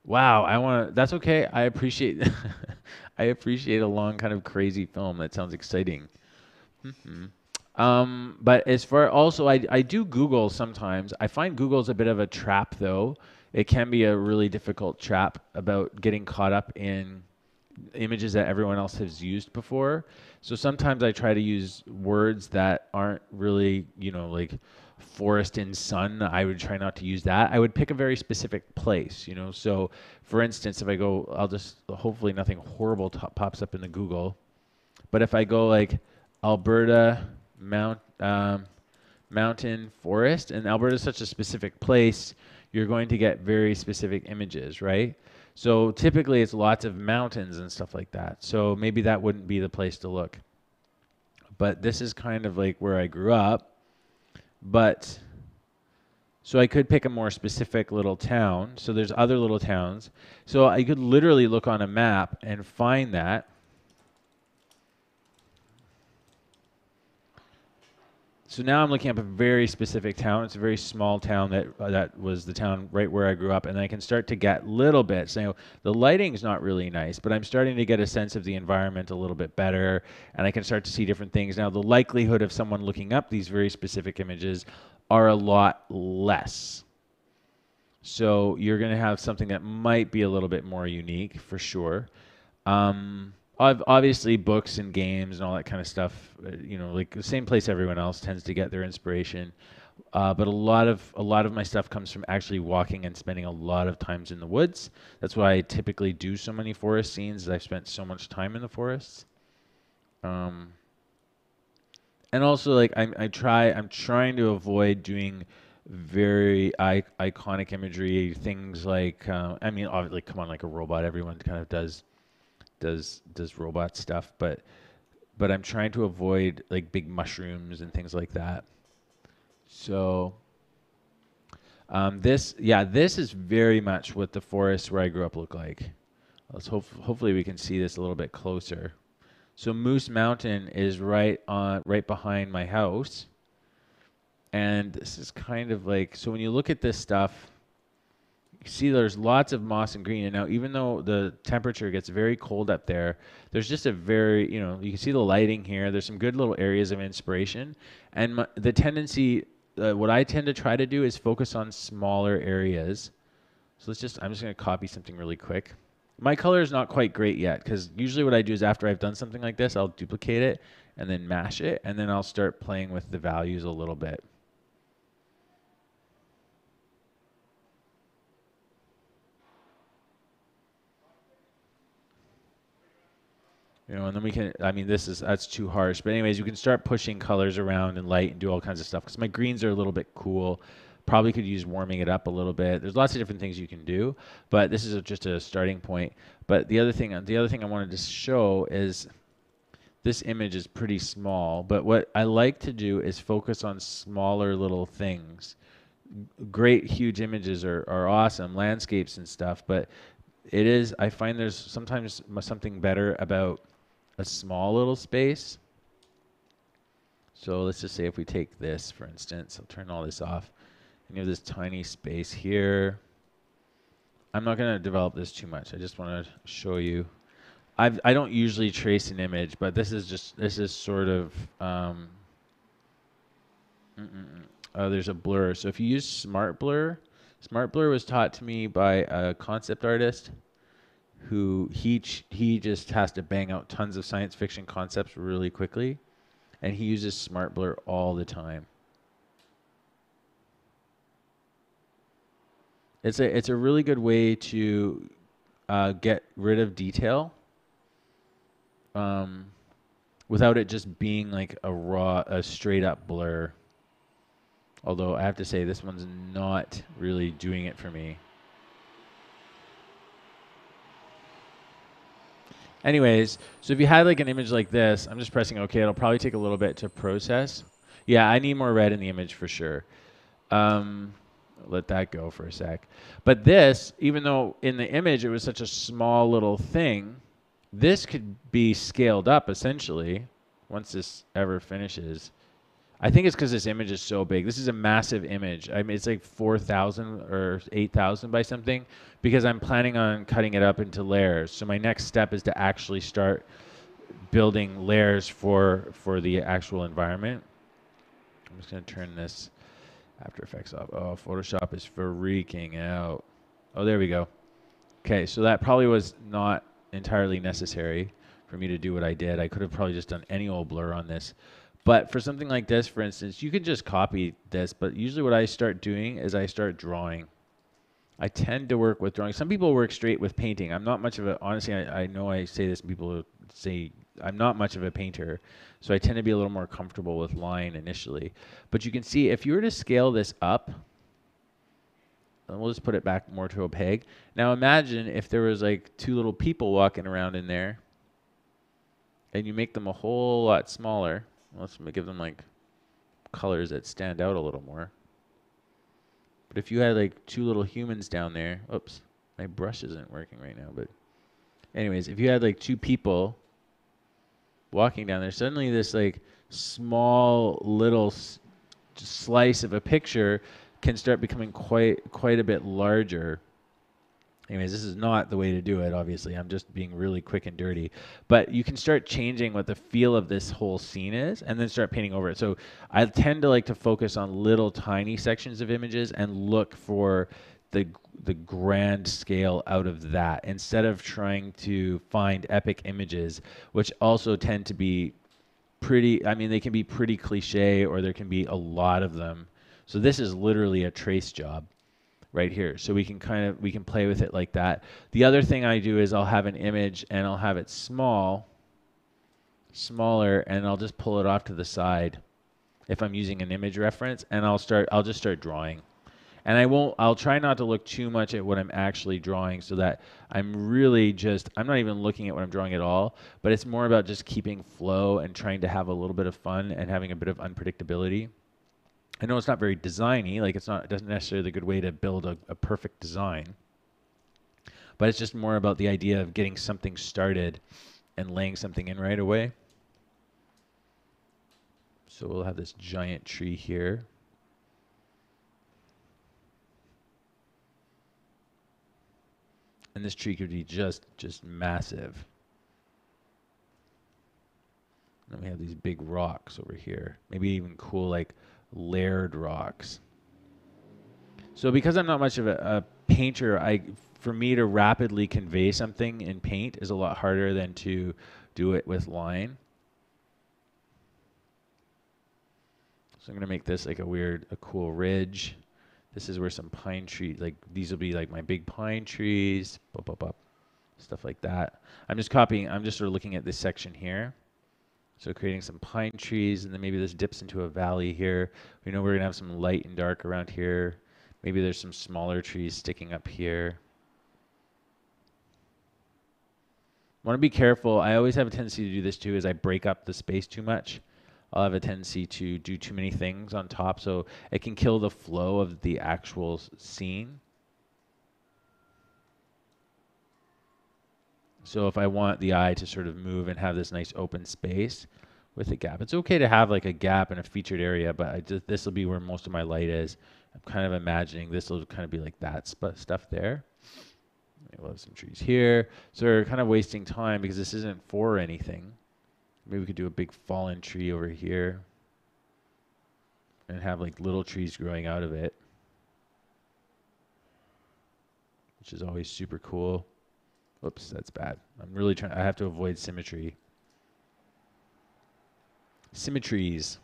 wow, that's okay. I appreciate, I appreciate a long kind of crazy film. That sounds exciting. But as far also, I do Google sometimes. I find Google's a bit of a trap though. It can be a really difficult trap about getting caught up in images that everyone else has used before. So sometimes I try to use words that aren't really, like forest and sun. I would try not to use that. I would pick a very specific place, So for instance, if I go, hopefully nothing horrible pops up in the Google. But if I go like Alberta mountain forest, and Alberta is such a specific place, you're going to get very specific images, right? So typically it's lots of mountains and stuff like that. So maybe that wouldn't be the place to look. But this is kind of like where I grew up. But so I could pick a more specific little town. So there's other little towns. So I could literally look on a map and find that. So now I'm looking up a very specific town. It's a very small town that was the town right where I grew up, and I can start to get little bits. The lighting's not really nice, but I'm starting to get a sense of the environment a little bit better, and I can start to see different things. Now, the likelihood of someone looking up these very specific images are a lot less. So you're going to have something that might be a little bit more unique for sure. Obviously, books and games and all that kind of stuff, like the same place everyone else tends to get their inspiration. But a lot of my stuff comes from actually walking and spending a lot of times in the woods. That's why I typically do so many forest scenes. I've spent so much time in the forests. Um, and also, like I'm trying to avoid doing very iconic imagery, things like obviously, come on, like a robot. Everyone kind of does robot stuff, but I'm trying to avoid like big mushrooms and things like that. So this is very much what the forests where I grew up look like. Hopefully we can see this a little bit closer. So Moose Mountain is right behind my house, and this is kind of like, so when you look at this stuff, you see there's lots of moss and green. And now, even though the temperature gets very cold up there, there's just a very, you can see the lighting here. There's some good little areas of inspiration. And the tendency, what I tend to try to do is focus on smaller areas. So I'm just going to copy something really quick. My color is not quite great yet, because usually what I do is after I've done something like this, I'll duplicate it and then mash it, and then I'll start playing with the values a little bit. And then we can, that's too harsh. But anyways, you can start pushing colors around and light and do all kinds of stuff. Because my greens are a little bit cool. Probably could use warming it up a little bit. There's lots of different things you can do, but this is just a starting point. But the other thing I wanted to show is this image is pretty small, but what I like to do is focus on smaller little things. Great, huge images are awesome, landscapes and stuff, but I find there's sometimes something better about a small little space. So let's just say if we take this, for instance, I'll turn all this off, and you have this tiny space here. I'm not going to develop this too much. I just want to show you. I don't usually trace an image, but this is sort of, there's a blur. So if you use Smart Blur was taught to me by a concept artist who he just has to bang out tons of science fiction concepts really quickly, and he uses Smart Blur all the time. It's a really good way to get rid of detail without it just being like a straight up blur. Although I have to say this one's not really doing it for me. Anyways, so if you had like an image like this, I'm just pressing OK. It'll probably take a little bit to process. Yeah, I need more red in the image for sure. Let that go for a sec. But this, even though in the image it was such a small little thing, this could be scaled up essentially once this ever finishes. I think it's because this image is so big. This is a massive image. I mean, it's like 4,000 or 8,000 by something, because I'm planning on cutting it up into layers. So my next step is to actually start building layers for the actual environment. I'm just going to turn this After Effects off. Oh, Photoshop is freaking out. Oh, there we go. Okay, so that probably was not entirely necessary for me to do what I did. I could have probably just done any old blur on this. But for something like this, for instance, you can just copy this, but usually what I start doing is I start drawing. I tend to work with drawing. Some people work straight with painting. I'm not much of a, honestly, I know I say this, and people say I'm not much of a painter, so I tend to be a little more comfortable with line initially. But you can see if you were to scale this up, and we'll just put it back more to opaque. Now imagine if there was like two little people walking around in there, and you make them a whole lot smaller. Let's give them like colors that stand out a little more. But if you had like two little humans down there, oops, my brush isn't working right now, but anyways, if you had like two people walking down there, suddenly this like small little slice of a picture can start becoming quite a bit larger. Anyways, this is not the way to do it, obviously. I'm just being really quick and dirty. But you can start changing what the feel of this whole scene is and then start painting over it. So I tend to like to focus on little tiny sections of images and look for the the grand scale out of that instead of trying to find epic images, which also tend to be pretty, I mean, they can be pretty cliche or there can be a lot of them. So this is literally a trace job right here. So we can we can play with it like that. The other thing I do is I'll have an image and I'll have it smaller, and I'll just pull it off to the side if I'm using an image reference, and I'll just start drawing. And I'll try not to look too much at what I'm actually drawing so that I'm not even looking at what I'm drawing at all, but it's more about just keeping flow and trying to have a little bit of fun and having a bit of unpredictability. I know it's not very designy, like it doesn't necessarily a good way to build a perfect design, but it's just more about the idea of getting something started and laying something in right away. So we'll have this giant tree here. And this tree could be just massive. And we have these big rocks over here. Maybe even cool, like, layered rocks. So because I'm not much of a painter, for me to rapidly convey something in paint is a lot harder than to do it with line. So I'm going to make this like a cool ridge. This is where some pine trees, like these will be like my big pine trees, stuff like that. I'm just sort of looking at this section here. So creating some pine trees, and then maybe this dips into a valley here. We know we're going to have some light and dark around here. Maybe there's some smaller trees sticking up here. Want to be careful. I always have a tendency to do this too, is I break up the space too much. I'll have a tendency to do too many things on top, so it can kill the flow of the actual scene. So if I want the eye to sort of move and have this nice open space with a gap, it's okay to have like a gap in a featured area, but this will be where most of my light is. I'm kind of imagining this will kind of be like that stuff there. We'll have some trees here. So we're kind of wasting time because this isn't for anything. Maybe we could do a big fallen tree over here and have like little trees growing out of it, which is always super cool. Oops, that's bad. I have to avoid symmetry. Symmetries.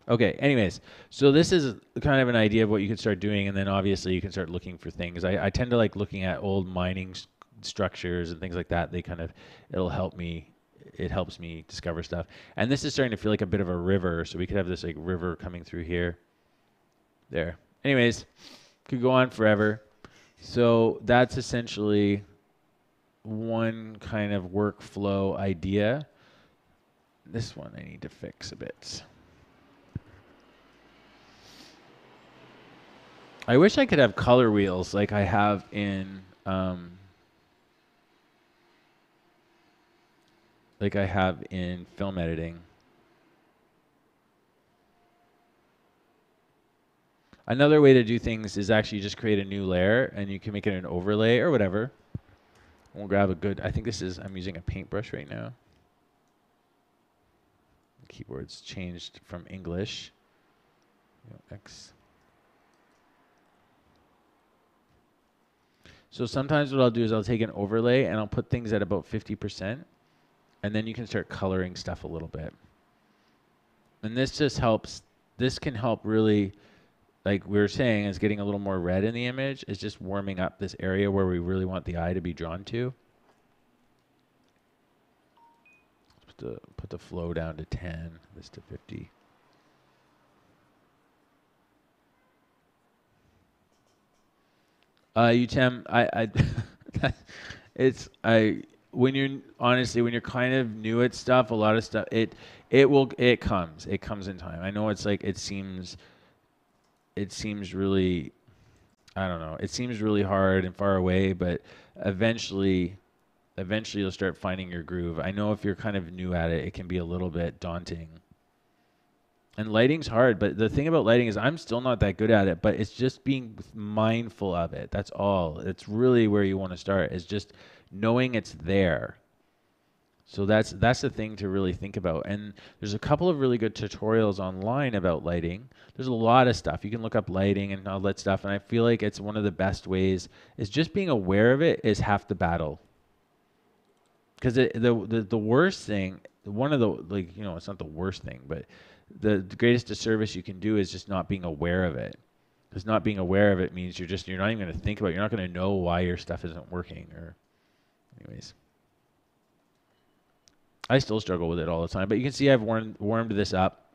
Okay, anyways, so this is kind of an idea of what you can start doing, and then obviously you can start looking for things. I tend to like looking at old mining structures and things like that. It helps me discover stuff. And this is starting to feel like a bit of a river, so we could have this like river coming through here. There. Anyways, could go on forever. So that's essentially one kind of workflow idea. This one I need to fix a bit. I wish I could have color wheels like I have in film editing. Another way to do things is actually just create a new layer, and you can make it an overlay or whatever. We'll grab I'm using a paintbrush right now. The keyboard's changed from English. X. So sometimes what I'll do is I'll take an overlay and I'll put things at about 50%, and then you can start coloring stuff a little bit. And this just helps. This can help really, like we were saying, is getting a little more red in the image. Is just warming up this area where we really want the eye to be drawn to. Put the flow down to 10, this to 50. Utem, when you're kind of new at stuff, a lot of stuff, it comes in time. I know it's like, it seems really, I don't know, it seems really hard and far away, but eventually you'll start finding your groove. I know if you're kind of new at it, it can be a little bit daunting. And lighting's hard, but the thing about lighting is I'm still not that good at it, but it's just being mindful of it. That's all. It's really where you want to start, is just knowing it's there. So that's the thing to really think about. And there's a couple of really good tutorials online about lighting. There's a lot of stuff. You can look up lighting and all that stuff. And I feel like it's one of the best ways is just being aware of it is half the battle. Because the worst thing, one of the, like, you know, it's not the worst thing, but the greatest disservice you can do is just not being aware of it. Because not being aware of it means you're not even going to think about it. You're not going to know why your stuff isn't working. Or, anyways. I still struggle with it all the time, but you can see I've warmed this up,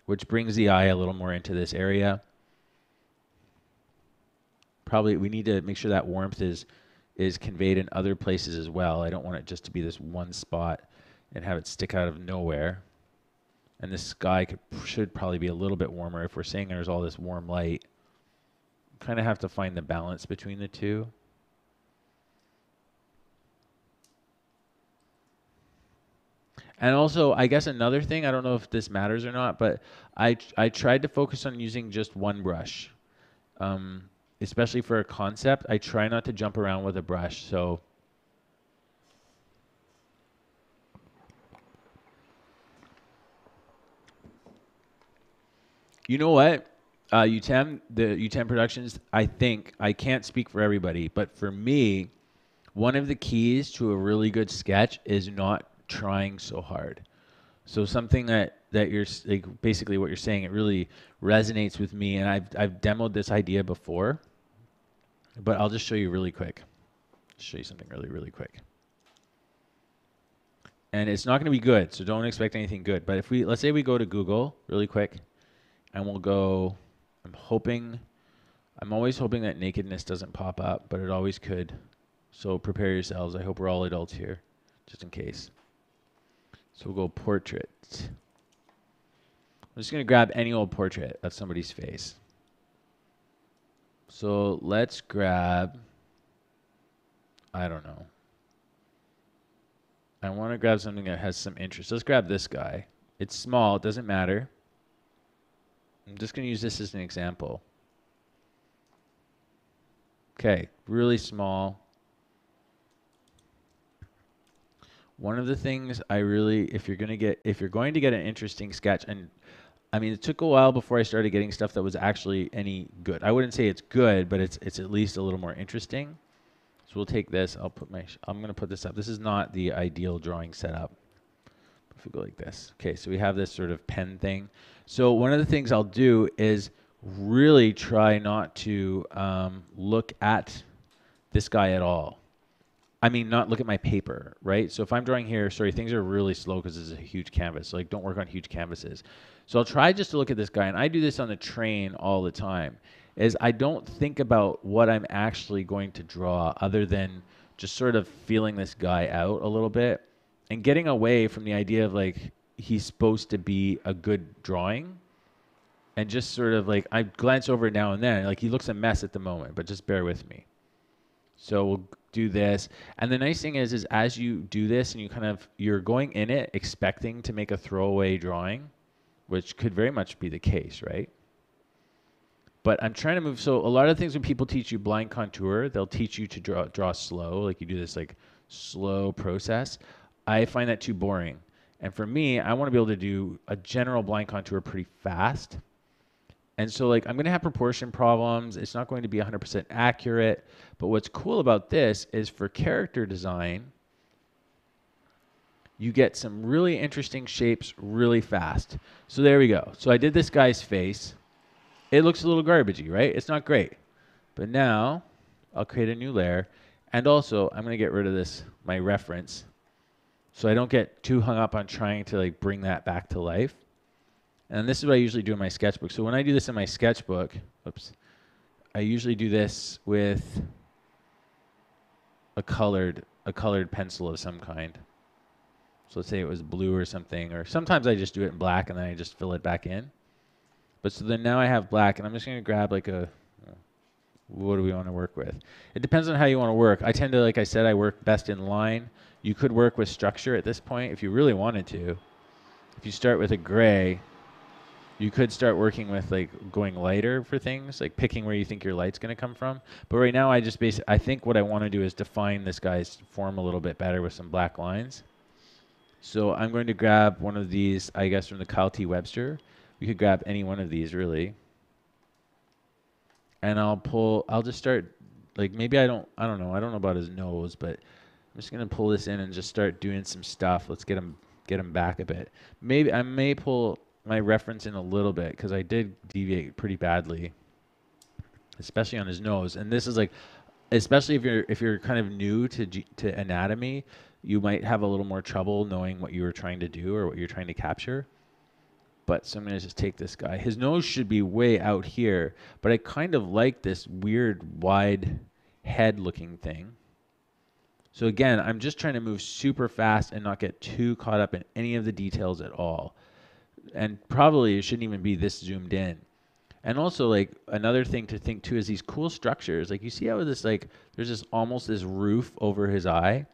which brings the eye a little more into this area. Probably we need to make sure that warmth is conveyed in other places as well. I don't want it just to be this one spot and have it stick out of nowhere. And this sky should probably be a little bit warmer if we're saying there's all this warm light. Kind of have to find the balance between the two. And also, I guess another thing, I don't know if this matters or not, but I tried to focus on using just one brush. Especially for a concept, I try not to jump around with a brush. So you know what? UTEM, the UTEM Productions, I think, I can't speak for everybody, but for me, one of the keys to a really good sketch is not trying so hard. So something that you're, like, basically what you're saying, it really resonates with me, and I've demoed this idea before, but I'll just show you really quick. Show you something really quick. And it's not going to be good, so don't expect anything good. But if let's say we go to Google really quick, and we'll go, I'm always hoping that nakedness doesn't pop up, but it always could. So prepare yourselves. I hope we're all adults here, just in case. So we'll go portrait. I'm just going to grab any old portrait of somebody's face. So let's grab, I don't know. I want to grab something that has some interest. Let's grab this guy. It's small. It doesn't matter. I'm just going to use this as an example. Okay, really small. One of the things I really, if you're going to get an interesting sketch, and I mean, it took a while before I started getting stuff that was actually any good. I wouldn't say it's good, but it's at least a little more interesting. So we'll take this. I'm going to put this up. This is not the ideal drawing setup. If we go like this. Okay, so we have this sort of pen thing. So one of the things I'll do is really try not to look at this guy at all. I mean, not look at my paper, right? So if I'm drawing here, sorry, things are really slow because this is a huge canvas. So, like, don't work on huge canvases. So I'll try just to look at this guy, and I do this on the train all the time, is I don't think about what I'm actually going to draw other than just sort of feeling this guy out a little bit and getting away from the idea of, like, he's supposed to be a good drawing, and just sort of, like, I glance over it now and then. Like, he looks a mess at the moment, but just bear with me. So we'll do this. And the nice thing is as you do this and you're going in it expecting to make a throwaway drawing, which could very much be the case, right? But I'm trying to move. So a lot of things when people teach you blind contour, they'll teach you to draw slow. Like, you do this, like, slow process. I find that too boring. And for me, I want to be able to do a general blind contour pretty fast. And so, like, I'm going to have proportion problems. It's not going to be 100% accurate. But what's cool about this is for character design, you get some really interesting shapes really fast. So there we go. So I did this guy's face. It looks a little garbagey, right? It's not great. But now I'll create a new layer. And also, I'm going to get rid of this, my reference, so I don't get too hung up on trying to, like, bring that back to life. And this is what I usually do in my sketchbook. So when I do this in my sketchbook, I usually do this with a colored pencil of some kind. So let's say it was blue or something, or sometimes I just do it in black and then I just fill it back in. But so then now I have black, and I'm just going to grab, like, what do we want to work with? It depends on how you want to work. I tend to, like I said, I work best in line. You could work with structure at this point if you really wanted to. If you start with a gray, You could start working with like going lighter for things, like picking where you think your light's going to come from. But right now I just I think what I want to do is define this guy's form a little bit better with some black lines. So I'm going to grab one of these, I guess, from the Kyle T. Webster. We could grab any one of these really. And I'll just start, like maybe I don't know about his nose, but I'm just going to pull this in and just start doing some stuff. Let's get him back a bit. Maybe I may pull my reference in a little bit because I did deviate pretty badly, especially on his nose. And this is like, especially if you're kind of new to anatomy, you might have a little more trouble knowing what you were trying to do or what you're trying to capture. But so I'm going to just take this guy. His nose should be way out here, but I kind of like this weird wide head looking thing. So again, I'm just trying to move super fast and not get too caught up in any of the details at all. And probably it shouldn't even be this zoomed in. And also, like, another thing to think too is these cool structures. Like, you see how this, like, there's this almost this roof over his eye.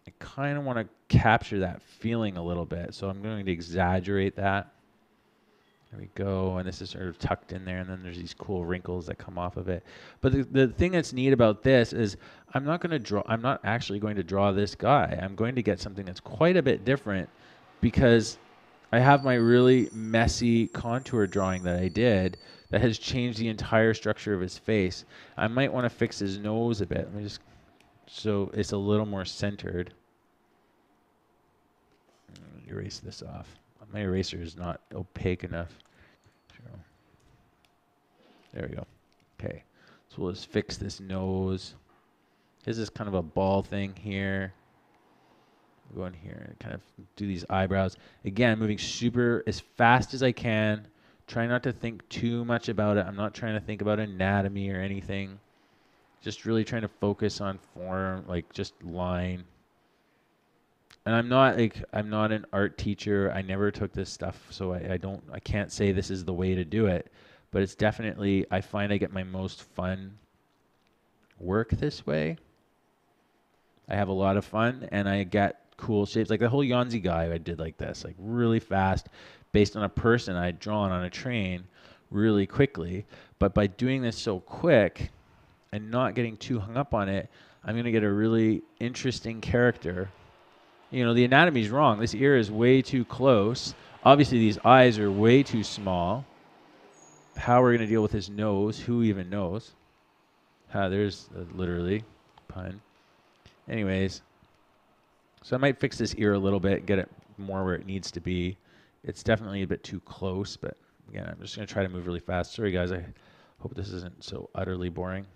I kind of want to capture that feeling a little bit. So I'm going to exaggerate that. There we go. And this is sort of tucked in there. And then there's these cool wrinkles that come off of it. But the thing that's neat about this is I'm not actually going to draw this guy. I'm going to get something that's quite a bit different because I have my really messy contour drawing that I did that has changed the entire structure of his face. I might want to fix his nose a bit. Let me just, so it's a little more centered. Erase this off. My eraser is not opaque enough. There we go. Okay. So we'll just fix this nose. This is kind of a ball thing here. Go in here and kind of do these eyebrows. Again, moving super as fast as I can. Try not to think too much about it. I'm not trying to think about anatomy or anything. Just really trying to focus on form, like just line. And I'm not an art teacher. I never took this stuff, so I can't say this is the way to do it. But it's definitely, I find I get my most fun work this way. I have a lot of fun, and I get cool shapes. Like the whole Yonzi guy I did like this, like really fast, based on a person I'd drawn on a train really quickly. But by doing this so quick and not getting too hung up on it, I'm going to get a really interesting character. You know, the anatomy's wrong. This ear is way too close. Obviously, these eyes are way too small. How we're going to deal with his nose, who even knows? There's literally pun. Anyways, so I might fix this ear a little bit, get it more where it needs to be. It's definitely a bit too close, but again, I'm just going to try to move really fast. Sorry, guys. I hope this isn't so utterly boring.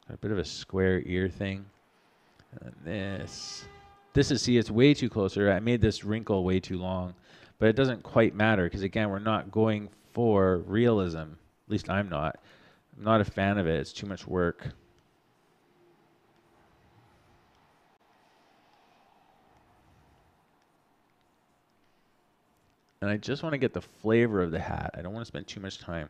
Got a bit of a square ear thing. And this is, see, it's way too closer. I made this wrinkle way too long, but it doesn't quite matter because, again, we're not going for realism. At least I'm not. I'm not a fan of it. It's too much work. And I just want to get the flavor of the hat. I don't want to spend too much time.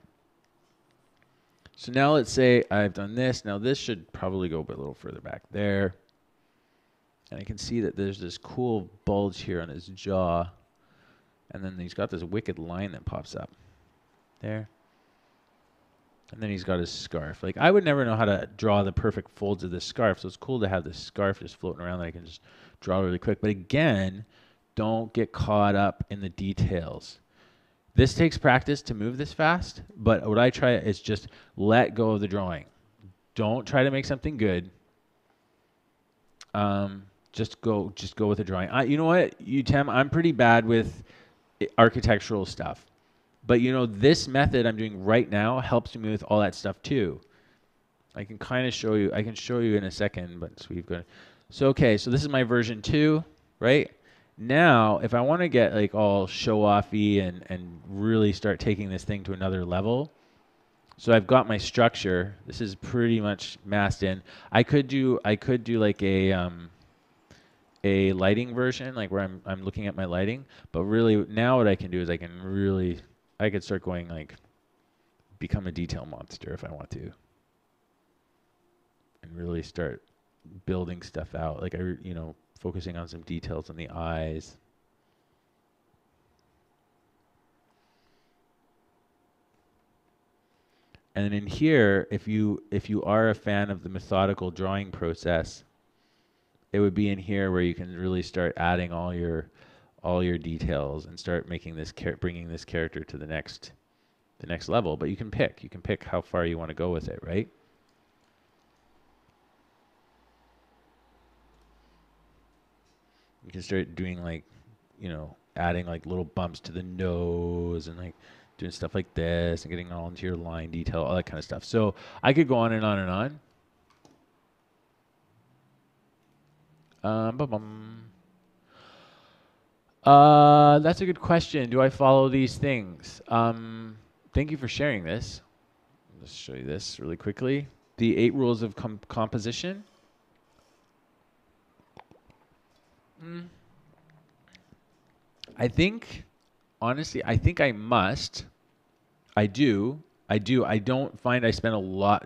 So now let's say I've done this. Now this should probably go a little further back there. And I can see that there's this cool bulge here on his jaw. And then he's got this wicked line that pops up there. And then he's got his scarf. Like, I would never know how to draw the perfect folds of this scarf, so it's cool to have this scarf just floating around that I can just draw really quick. But again, don't get caught up in the details. This takes practice to move this fast, but what I try is just let go of the drawing. Don't try to make something good. Just go with the drawing. You know what, Tem, I'm pretty bad with architectural stuff. But you know, this method I'm doing right now helps me with all that stuff too. I can kind of show you. I can show you in a second, but so we've got. So okay, so this is my version 2, right? Now, if I want to get like all show-offy and really start taking this thing to another level, so I've got my structure. This is pretty much masked in. I could do like a lighting version, like where I'm looking at my lighting. But really, now what I can do is I could start going like, become a detail monster if I want to. And really start building stuff out. Like, focusing on some details on the eyes. And then in here, if you are a fan of the methodical drawing process, it would be in here where you can really start adding all your details and start making this bringing this character to the next level. But you can pick how far you want to go with it, right? You can start doing like, adding like little bumps to the nose and like doing stuff like this and getting all into your line detail, all that kind of stuff. So I could go on and on and on. That's a good question. Do I follow these things? Thank you for sharing this. Let's show you this really quickly. The 8 rules of composition. I think, honestly, I think I must. I do. I don't find I spend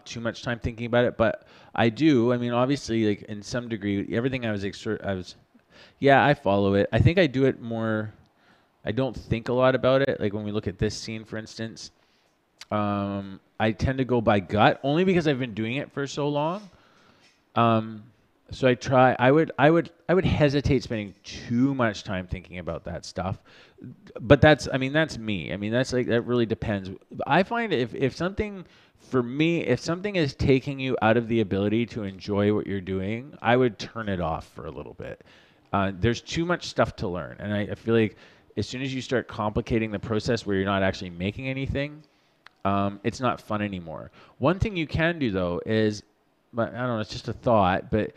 too much time thinking about it, but I do. I mean, obviously, like in some degree, everything yeah, I follow it. I think I do it more. I don't think a lot about it. Like when we look at this scene, for instance, I tend to go by gut only because I've been doing it for so long. So I would hesitate spending too much time thinking about that stuff. But that's me. I mean, that really depends. I find if something, for me, if something is taking you out of the ability to enjoy what you're doing, I would turn it off for a little bit. There's too much stuff to learn. And I feel like as soon as you start complicating the process where you're not actually making anything, it's not fun anymore. One thing you can do, though, is, but I don't know, it's just a thought, but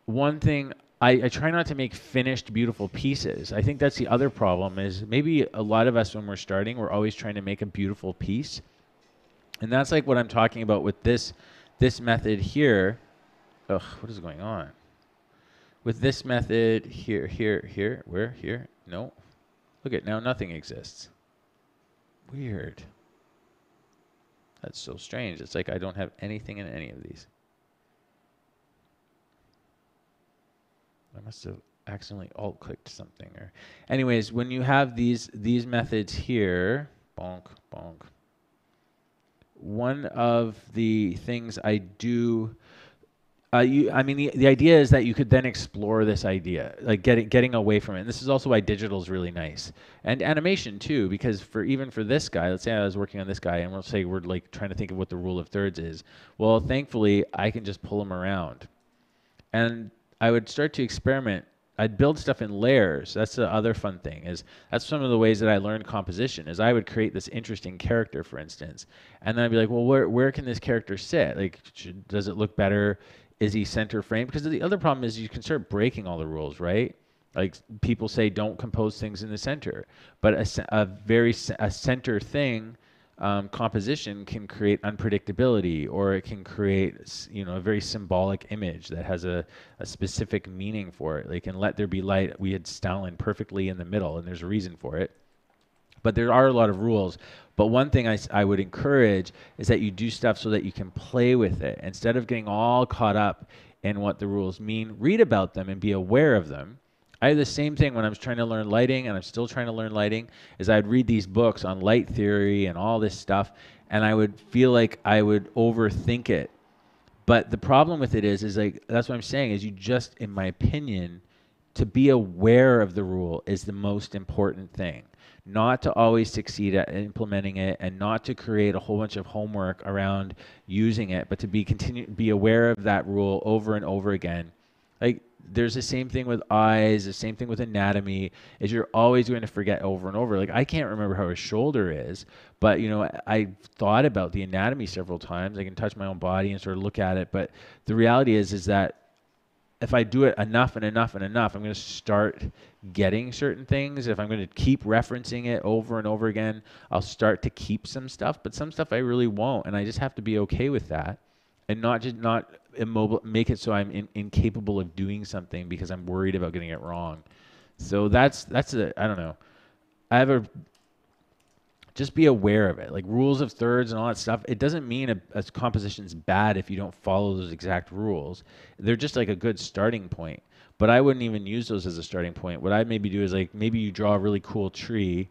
one thing, I try not to make finished, beautiful pieces. I think that's the other problem is maybe a lot of us when we're starting, we're always trying to make a beautiful piece. And that's like what I'm talking about with this method here. Ugh, what is going on? With this method here, where, here? No. Look at now, nothing exists. Weird. That's so strange. It's like I don't have anything in any of these. I must have accidentally alt-clicked something. Or, anyways, when you have these methods here, bonk, bonk. One of the things I do, the idea is that you could then explore this idea, like getting away from it. And this is also why digital is really nice, and animation too, because even for this guy, let's say I was working on this guy, and we'll say we're like trying to think of what the rule of thirds is. Well, thankfully, I can just pull him around, and I would start to experiment. I'd build stuff in layers. That's the other fun thing. That's some of the ways that I learned composition. Is I would create this interesting character, for instance, and then I'd be like, well, where can this character sit? Like, does it look better? Is he center frame? Because the other problem is you can start breaking all the rules, right? Like people say, don't compose things in the center, but a center thing. Composition can create unpredictability, or it can create, a very symbolic image that has a specific meaning for it. Like in Let There Be Light, we had Stalin perfectly in the middle, and there's a reason for it. But there are a lot of rules. But one thing I would encourage is that you do stuff so that you can play with it. Instead of getting all caught up in what the rules mean, read about them and be aware of them. I had the same thing when I was trying to learn lighting, and I'm still trying to learn lighting, is I'd read these books on light theory and all this stuff, and I would feel like I would overthink it. But the problem with it is like, that's what I'm saying, is you just, in my opinion, to be aware of the rule is the most important thing. Not to always succeed at implementing it, and not to create a whole bunch of homework around using it, but to be aware of that rule over and over again. Like, there's the same thing with eyes, the same thing with anatomy, is you're always going to forget over and over. Like, I can't remember how a shoulder is, but, I thought about the anatomy several times. I can touch my own body and sort of look at it, but the reality is that if I do it enough and enough and enough, I'm going to start getting certain things. If I'm going to keep referencing it over and over again, I'll start to keep some stuff, but some stuff I really won't, and I just have to be okay with that, and not immobile, make it so I'm incapable of doing something because I'm worried about getting it wrong. So I don't know. Just be aware of it. Like rules of thirds and all that stuff, it doesn't mean a composition's bad if you don't follow those exact rules. They're just like a good starting point. But I wouldn't even use those as a starting point. What I'd maybe do is like, maybe you draw a really cool tree,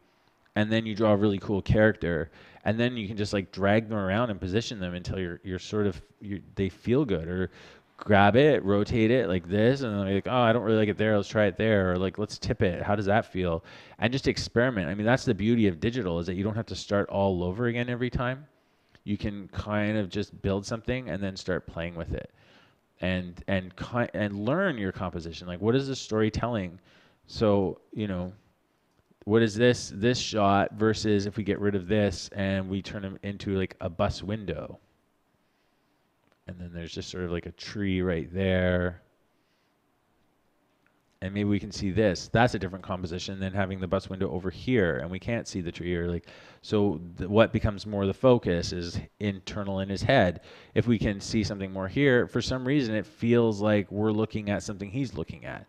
and then you draw a really cool character, and then you can just like drag them around and position them until you're sort of they feel good, or grab it, rotate it like this, and then like, oh, I don't really like it there, let's try it there, or like, let's tip it, how does that feel? And just experiment. I mean, that's the beauty of digital, is that you don't have to start all over again every time. You can kind of just build something and then start playing with it, and learn your composition. Like, what is the storytelling? So, what is this shot versus if we get rid of this and we turn them into like a bus window, and then there's just sort of like a tree right there, and maybe we can see this. That's a different composition than having the bus window over here and we can't see the tree, or like, so what becomes more the focus is internal in his head. If we can see something more here, for some reason it feels like we're looking at something he's looking at.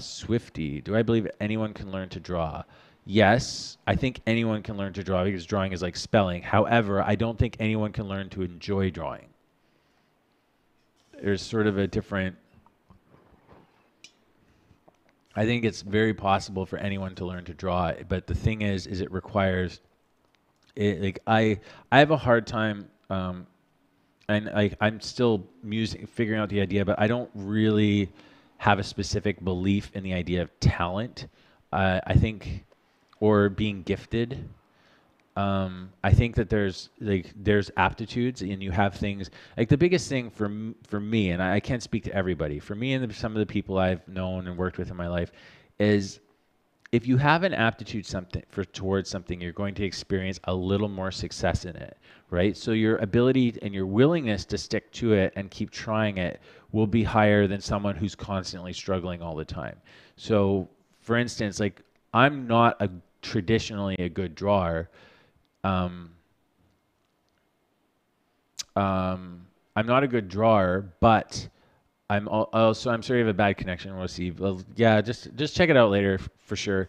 Swifty, do I believe anyone can learn to draw? Yes, I think anyone can learn to draw, because drawing is like spelling. However, I don't think anyone can learn to enjoy drawing. There's sort of a different... I think it's very possible for anyone to learn to draw, but the thing is it requires... like I have a hard time, and I'm still figuring out the idea, but I don't really have a specific belief in the idea of talent. I think, or being gifted. I think that there's aptitudes, and you have things like, the biggest thing for me, and I can't speak to everybody. For me and some of the people I've known and worked with in my life, is if you have an aptitude towards something, you're going to experience a little more success in it, right? So your ability and your willingness to stick to it and keep trying it will be higher than someone who's constantly struggling all the time. So, for instance, like, I'm not traditionally a good drawer. I'm not a good drawer, but I'm sorry you have a bad connection, Steve. Well, yeah, just check it out later for sure,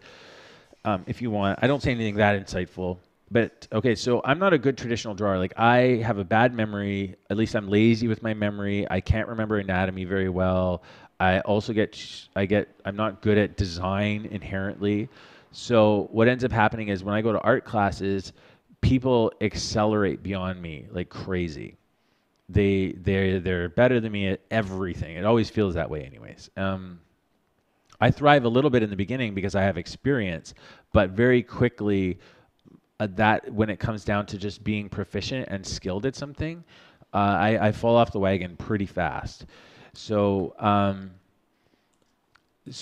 if you want. I don't say anything that insightful, but okay. So I'm not a good traditional drawer. Like, I have a bad memory. At least I'm lazy with my memory. I can't remember anatomy very well. I also I'm not good at design inherently. So what ends up happening is, when I go to art classes, people accelerate beyond me like crazy. They're better than me at everything. It always feels that way anyways. I thrive a little bit in the beginning because I have experience, but very quickly, that when it comes down to just being proficient and skilled at something, I fall off the wagon pretty fast. So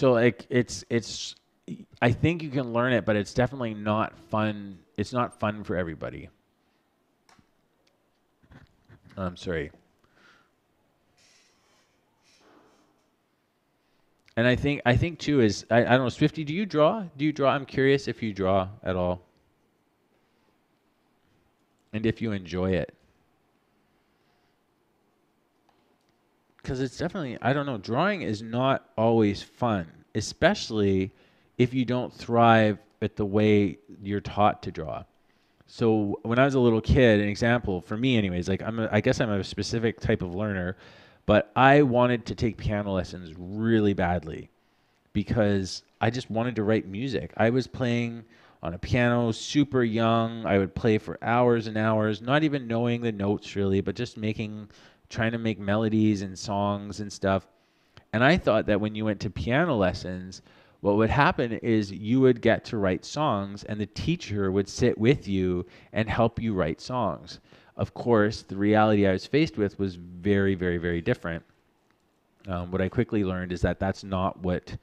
like, it's I think you can learn it, but it's definitely not fun. It's not fun for everybody. I'm sorry. And I think too is, I don't know, Swifty, do you draw? I'm curious if you draw at all, and if you enjoy it. Because it's definitely, I don't know, drawing is not always fun, especially if you don't thrive at the way you're taught to draw. So when I was a little kid, an example for me anyways, like, I guess I'm a specific type of learner, but I wanted to take piano lessons really badly because I just wanted to write music. I was playing on a piano super young. I would play for hours and hours, not even knowing the notes really, but just trying to make melodies and songs and stuff. And I thought that when you went to piano lessons, what would happen is you would get to write songs, and the teacher would sit with you and help you write songs. Of course, the reality I was faced with was very, very, very different. What I quickly learned is that that's not what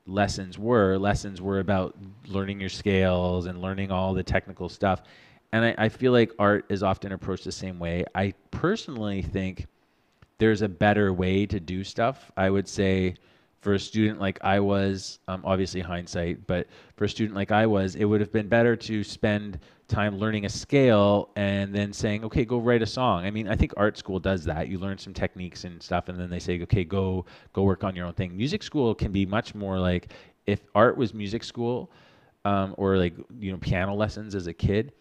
lessons were. Lessons were about learning your scales and learning all the technical stuff. And I feel like art is often approached the same way. I personally think there's a better way to do stuff. I would say, for a student like I was, obviously hindsight, but for a student like I was, it would have been better to spend time learning a scale and then saying, okay, go write a song. I mean, I think art school does that. You learn some techniques and stuff, and then they say, okay, go work on your own thing. Music school can be much more like, if art was music school, or like, piano lessons as a kid,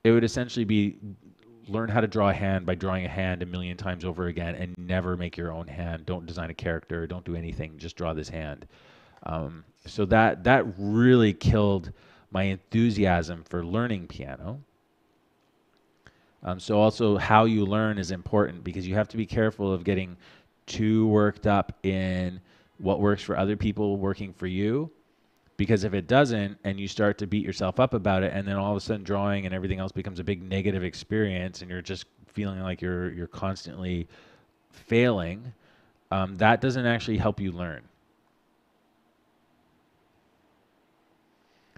it would essentially be learn how to draw a hand by drawing a hand a million times over again, and never make your own hand. Don't design a character. Don't do anything. Just draw this hand. So that really killed my enthusiasm for learning piano. So also how you learn is important because you have to be careful of getting too worked up in what works for other people working for you. Because if it doesn't, and you start to beat yourself up about it, and then all of a sudden drawing and everything else becomes a big negative experience, and you're just feeling like you're constantly failing, that doesn't actually help you learn.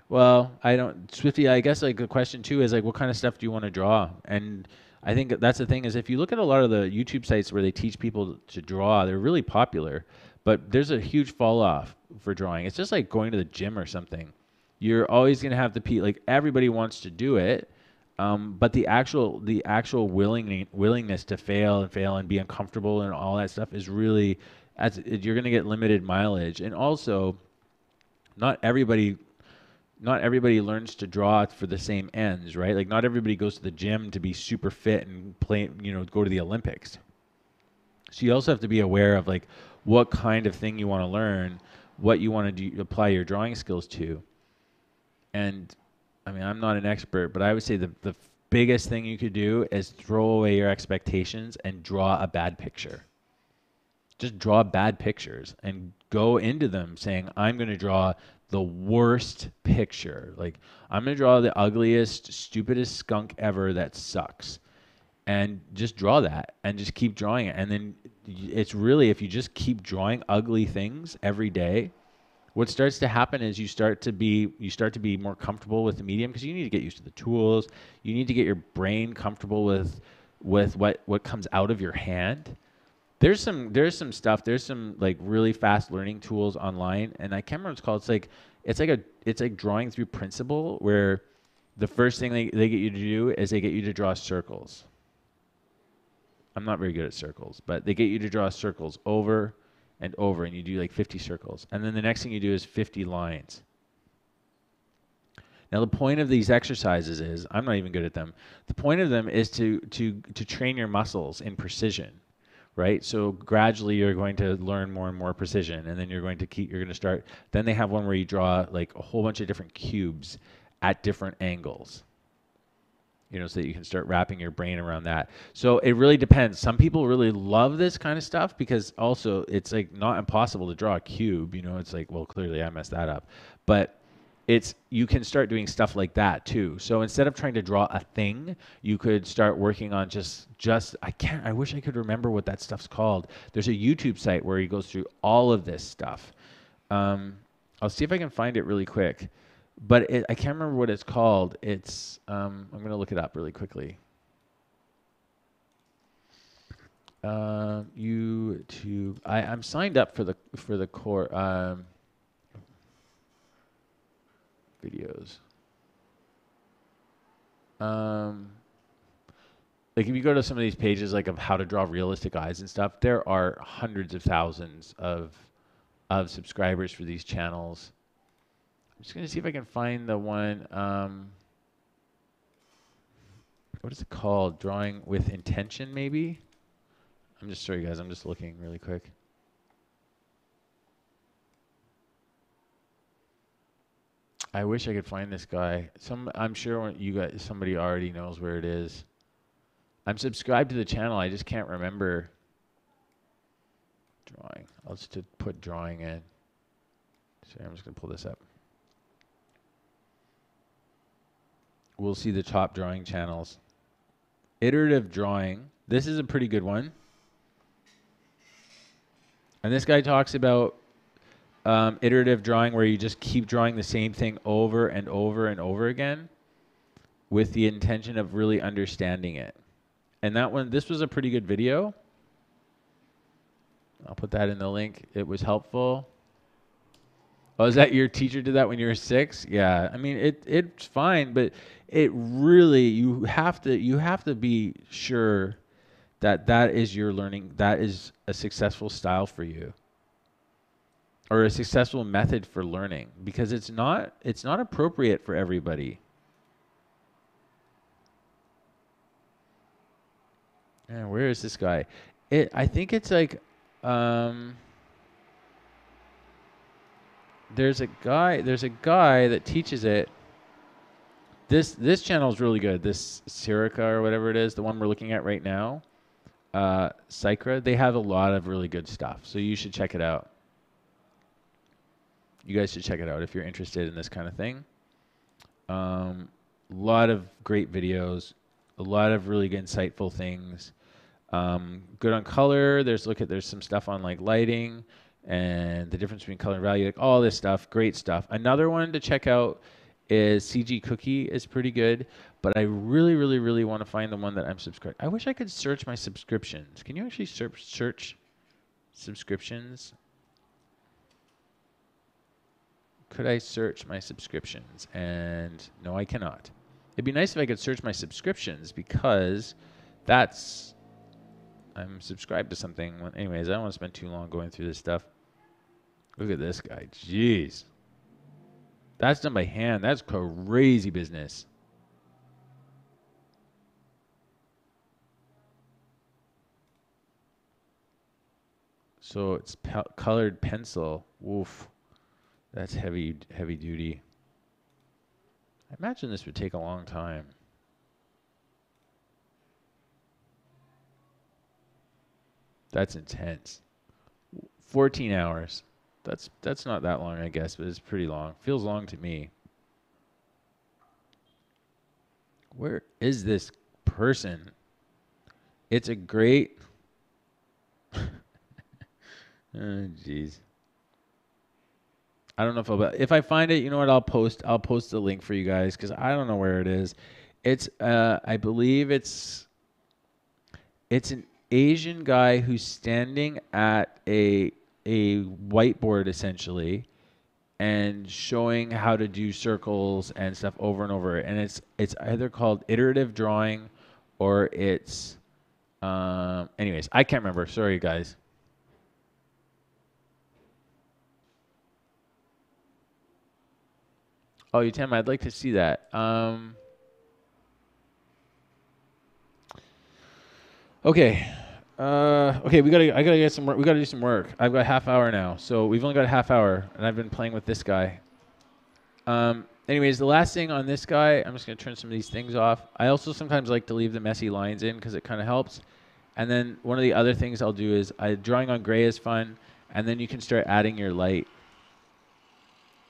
Well, I don't, Swifty. I guess like the question too is like, what kind of stuff do you want to draw? And I think that's the thing is if you look at a lot of the YouTube sites where they teach people to draw, they're really popular, but there's a huge fall off for drawing. It's just like going to the gym or something. You're always gonna have like everybody wants to do it, but the actual willingness to fail and be uncomfortable and all that stuff is really, you're gonna get limited mileage, and also not everybody not everybody learns to draw for the same ends, right? Like not everybody goes to the gym to be super fit and play, go to the Olympics. So you also have to be aware of like what kind of thing you want to learn, what you want to do, apply your drawing skills to. And I mean, I'm not an expert, but I would say the biggest thing you could do is throw away your expectations and draw a bad picture. Just draw bad pictures and go into them saying, I'm going to draw the worst picture. Like, I'm going to draw the ugliest, stupidest skunk ever that sucks. And just draw that and just keep drawing it. And then it's really, if you just keep drawing ugly things every day, what starts to happen is you start to be more comfortable with the medium because you need to get used to the tools. You need to get your brain comfortable with what comes out of your hand. There's some stuff. There's some like really fast learning tools online, and I can't remember what it's called. It's like drawing through principle, where the first thing they get you to do is they get you to draw circles. I'm not very good at circles, but they get you to draw circles over and over, and you do like 50 circles, and then the next thing you do is 50 lines. Now the point of these exercises is, I'm not even good at them. The point of them is to train your muscles in precision. Right? So gradually you're going to learn more and more precision, and then you're going to start, then they have one where you draw like a whole bunch of different cubes at different angles, so that you can start wrapping your brain around that. So it really depends. Some people really love this kind of stuff because also it's like not impossible to draw a cube, it's like, well, clearly I messed that up. But you can start doing stuff like that too. So instead of trying to draw a thing, you could start working on I wish I could remember what that stuff's called. There's a YouTube site where he goes through all of this stuff. I'll see if I can find it really quick, but I can't remember what it's called. I'm going to look it up really quickly. YouTube. I'm signed up for the core videos. Like if you go to some of these pages like of how to draw realistic eyes and stuff, there are hundreds of thousands of subscribers for these channels. I'm just gonna see if I can find the one. What is it called? Drawing with intention, maybe? I'm just sorry guys, I'm just looking really quick. I wish I could find this guy. I'm sure somebody already knows where it is. I'm subscribed to the channel. I just can't remember. Drawing. I'll just put drawing in. Sorry, I'm just going to pull this up. We'll see the top drawing channels. Iterative drawing. This is a pretty good one. And this guy talks about iterative drawing, where you just keep drawing the same thing over and over and over again with the intention of really understanding it. And this was a pretty good video. I'll put that in the link. It was helpful. Oh, is that your teacher did that when you were 6? Yeah. I mean, it's fine, but it really, you have to be sure that is your learning, that is a successful style for you, or a successful method for learning, because it's not appropriate for everybody. And where is this guy? I think it's like there's a guy that teaches it. This channel is really good. This Sirica or whatever it is, the one we're looking at right now, Sycra, they have a lot of really good stuff. So you should check it out. You guys should check it out if you're interested in this kind of thing. A lot of great videos, a lot of really good, insightful things. Good on color. There's some stuff on like lighting and the difference between color and value, like all this stuff. Great stuff. Another one to check out is CG Cookie is pretty good, but I really, really, really want to find the one that I'm subscribed. I wish I could search my subscriptions. Can you actually search subscriptions? Could I search my subscriptions? And no, I cannot. It'd be nice if I could search my subscriptions because I'm subscribed to something. Anyways, I don't want to spend too long going through this stuff. Look at this guy. Jeez. That's done by hand. That's crazy business. So it's colored pencil. Oof. That's heavy duty. I imagine this would take a long time. That's intense. 14 hours. That's not that long, I guess, but it's pretty long. Feels long to me. Where is this person? It's a great... oh, jeez. I don't know if I find it, you know what, I'll post the link for you guys because I don't know where it is. It's I believe it's an Asian guy who's standing at a whiteboard essentially and showing how to do circles and stuff over and over. And it's either called iterative drawing or it's anyways, I can't remember. Sorry guys. Oh, Utem, I'd like to see that. Okay. Okay, I gotta get some work. We gotta do some work. I've got a half hour now, so we've only got a half hour, and I've been playing with this guy. Anyways, the last thing on this guy, I'm just gonna turn some of these things off. I also sometimes like to leave the messy lines in because it kind of helps. And then one of the other things I'll do is drawing on gray is fun, and then you can start adding your light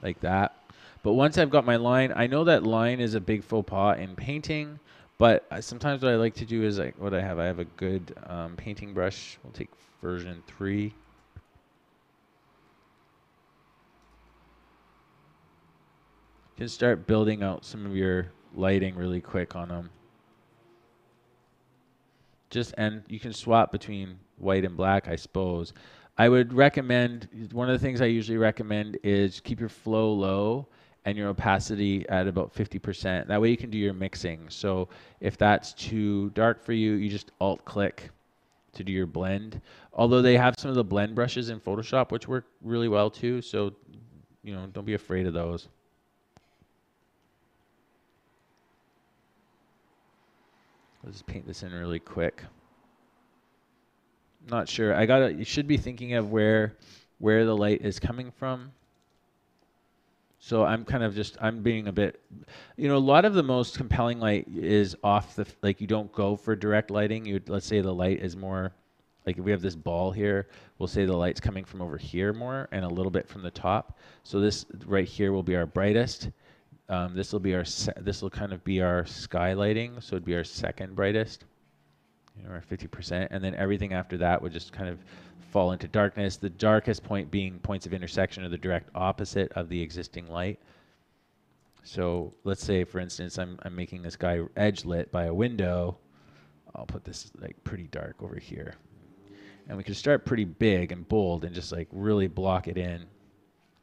like that. But once I've got my line, I know that line is a big faux pas in painting, but sometimes what I like to do is I have a good painting brush. We'll take version 3. You can start building out some of your lighting really quick on them. And you can swap between white and black, I suppose. I would recommend, one of the things I usually recommend is keep your flow low and your opacity at about 50%. That way you can do your mixing. So if that's too dark for you, you just alt-click to do your blend. Although they have some of the blend brushes in Photoshop, which work really well too. So, you know, don't be afraid of those. I'll just paint this in really quick. Not sure. You should be thinking of where the light is coming from. So I'm being a bit, you know, a lot of the most compelling light is off like you don't go for direct lighting. Let's say the light is more, like if we have this ball here, we'll say the light's coming from over here more and a little bit from the top. So this right here will be our brightest. This will kind of be our sky lighting. So it'd be our second brightest, you know, our 50%. And then everything after that would just kind of fall into darkness. The darkest point being points of intersection or the direct opposite of the existing light. So let's say, for instance, I'm making this guy edge lit by a window. I'll put this like pretty dark over here. And we can start pretty big and bold and just like really block it in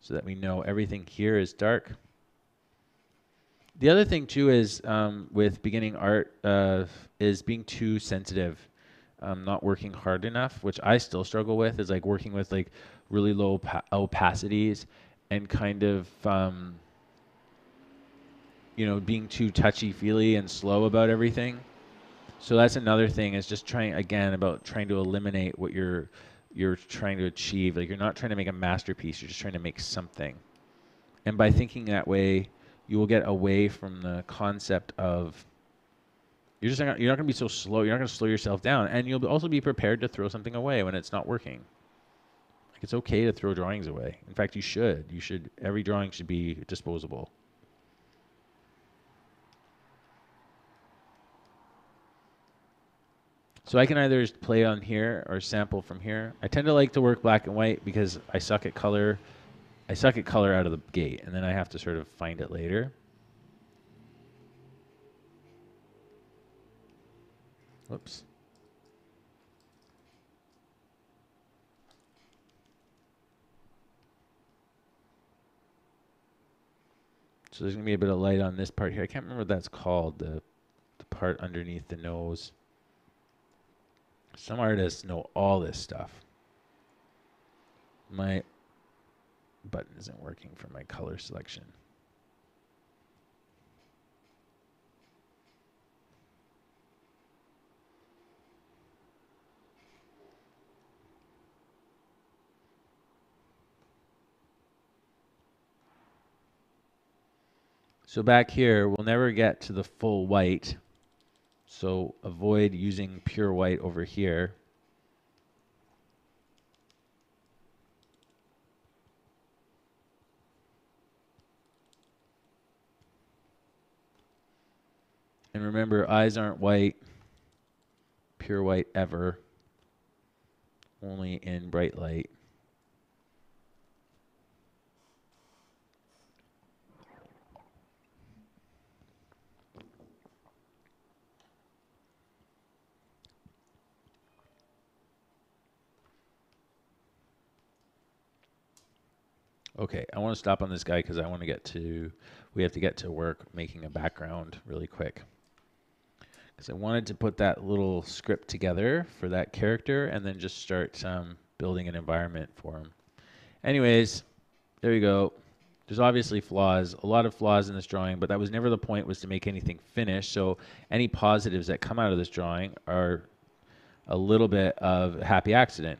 so that we know everything here is dark. The other thing too is with beginning art is being too sensitive. Not working hard enough, which I still struggle with, is like working with like really low opacities and kind of, you know, being too touchy-feely and slow about everything. So that's another thing, is just trying to eliminate what you're trying to achieve. Like you're not trying to make a masterpiece, you're just trying to make something. And by thinking that way, you will get away from the concept of you're not going to be so slow. You're not going to slow yourself down, and you'll also be prepared to throw something away when it's not working. Like, it's okay to throw drawings away. In fact, you should. You should. Every drawing should be disposable. So I can either play on here or sample from here. I tend to like to work black and white because I suck at color. I suck at color out of the gate, and then I have to sort of find it later. Whoops. So there's going to be a bit of light on this part here. I can't remember what that's called, the part underneath the nose. Some artists know all this stuff. My button isn't working for my color selection. So back here, we'll never get to the full white. So avoid using pure white over here. And remember, eyes aren't white, pure white ever, only in bright light. Okay, I want to stop on this guy because I want to get to, we have to get to work making a background really quick. Because I wanted to put that little script together for that character and then just start building an environment for him. Anyways, there you go. There's obviously flaws, a lot of flaws in this drawing, but that was never the point, was to make anything finished. So any positives that come out of this drawing are a little bit of a happy accident.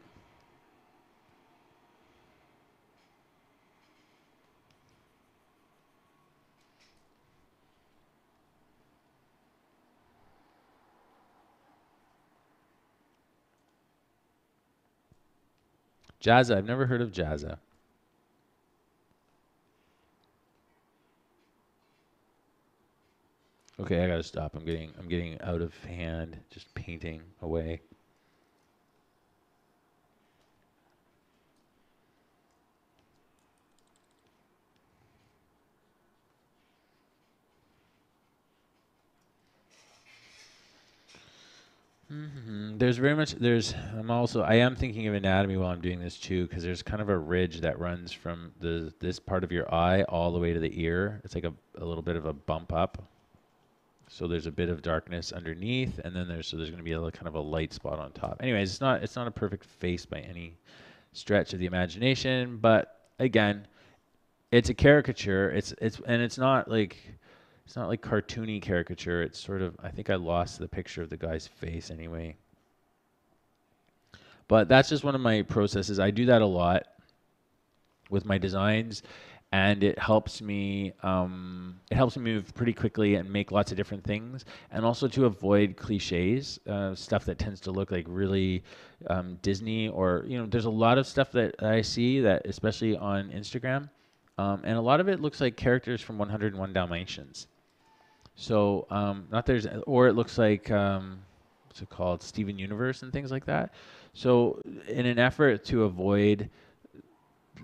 Jazza, I've never heard of Jazza. Okay, I gotta stop. I'm getting out of hand, just painting away. There's very much, I am thinking of anatomy while I'm doing this too, because there's kind of a ridge that runs from this part of your eye all the way to the ear. It's like a little bit of a bump up. So there's a bit of darkness underneath, and then there's going to be a kind of a light spot on top. Anyways, it's not a perfect face by any stretch of the imagination, but again, it's a caricature. It's not like cartoony caricature. It's sort of, I think I lost the picture of the guy's face anyway. But that's just one of my processes. I do that a lot with my designs, and it helps me move pretty quickly and make lots of different things, and also to avoid cliches, stuff that tends to look like really Disney, or there's a lot of stuff that I see that, especially on Instagram, and a lot of it looks like characters from 101 Dalmatians. So or it looks like what's it called, Steven Universe and things like that. So in an effort to avoid,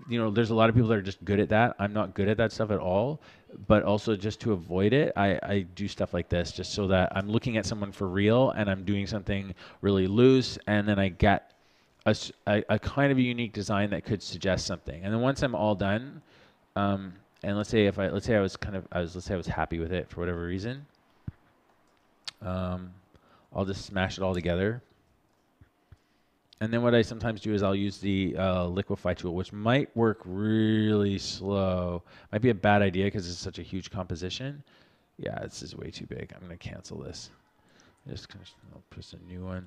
there's a lot of people that are just good at that. I'm not good at that stuff at all. But also, just to avoid it, I do stuff like this just so that I'm looking at someone for real and I'm doing something really loose, and then I get a kind of a unique design that could suggest something. And then once I'm all done, and let's say I was happy with it for whatever reason, I'll just smash it all together. And then what I sometimes do is I'll use the liquify tool, which might work really slow. Might be a bad idea because it's such a huge composition. Yeah, this is way too big. I'm going to cancel this. I'll press a new one.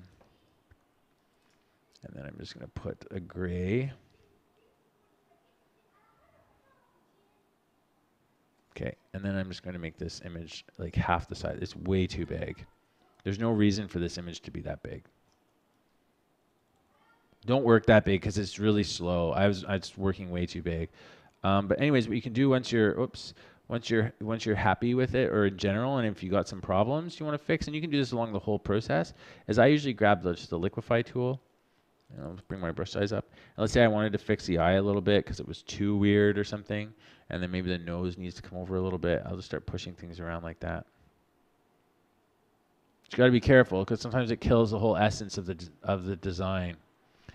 And then I'm just going to put a gray. Okay, and then I'm just going to make this image like half the size. It's way too big. There's no reason for this image to be that big. Don't work that big because it's really slow. I was working way too big. But anyways, what you can do once you're happy with it, or in general, and if you got some problems you want to fix, and you can do this along the whole process, is I usually grab just the liquify tool. And I'll bring my brush size up. And let's say I wanted to fix the eye a little bit because it was too weird or something, and then maybe the nose needs to come over a little bit. I'll just start pushing things around like that. You got to be careful because sometimes it kills the whole essence of the design.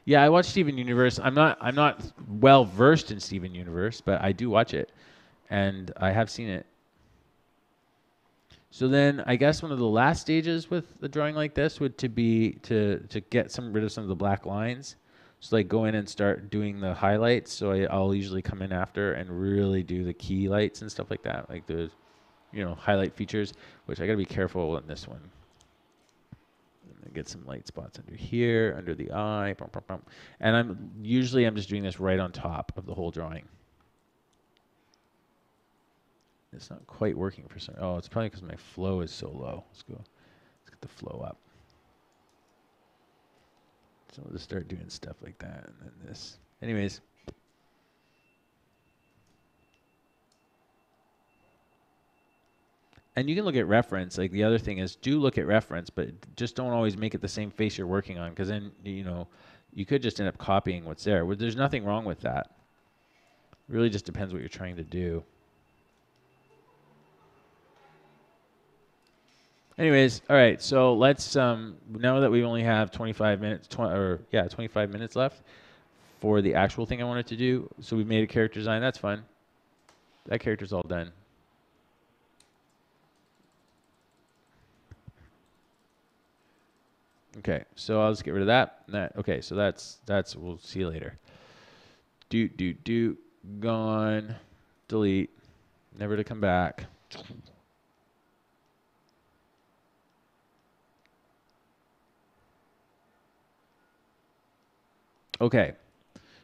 Yeah, I watch Steven Universe. I'm not well versed in Steven Universe, but I do watch it, and I have seen it. So then I guess one of the last stages with the drawing like this would be to get rid of some of the black lines. So like go in and start doing the highlights. So I'll usually come in after and really do the key lights and stuff like that, like the highlight features, which I got to be careful in this one. Get some light spots under here, under the eye, and I'm just doing this right on top of the whole drawing. It's not quite working for some. Oh, it's probably because my flow is so low. Let's get the flow up. So we'll just start doing stuff like that, and then this. Anyways. And you can look at reference. Like the other thing is, do look at reference, but just don't always make it the same face you're working on, because then you could just end up copying what's there. There's nothing wrong with that. It really just depends what you're trying to do. Anyways, all right. So let's now that we only have 25 minutes, 25 minutes left for the actual thing I wanted to do. So we've made a character design. That's fun. That character's all done. Okay, so I'll just get rid of that. Okay, so that's we'll see you later. Gone, delete, never to come back. Okay,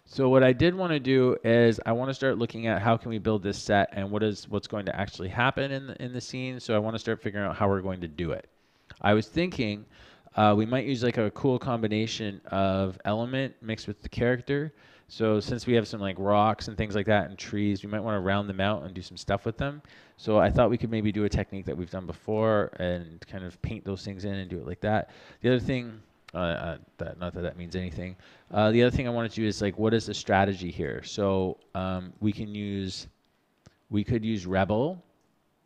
so what I did want to do is I want to start looking at how can we build this set and what's going to actually happen in the scene. So I want to start figuring out how we're going to do it. I was thinking we might use like a cool combination of element mixed with the character. So since we have some like rocks and things like that and trees, we might want to round them out and do some stuff with them. So I thought we could maybe do a technique that we've done before and kind of paint those things in and do it like that. The other thing, not that means anything. The other thing I wanted to do is like, what is the strategy here? So we could use Rebel,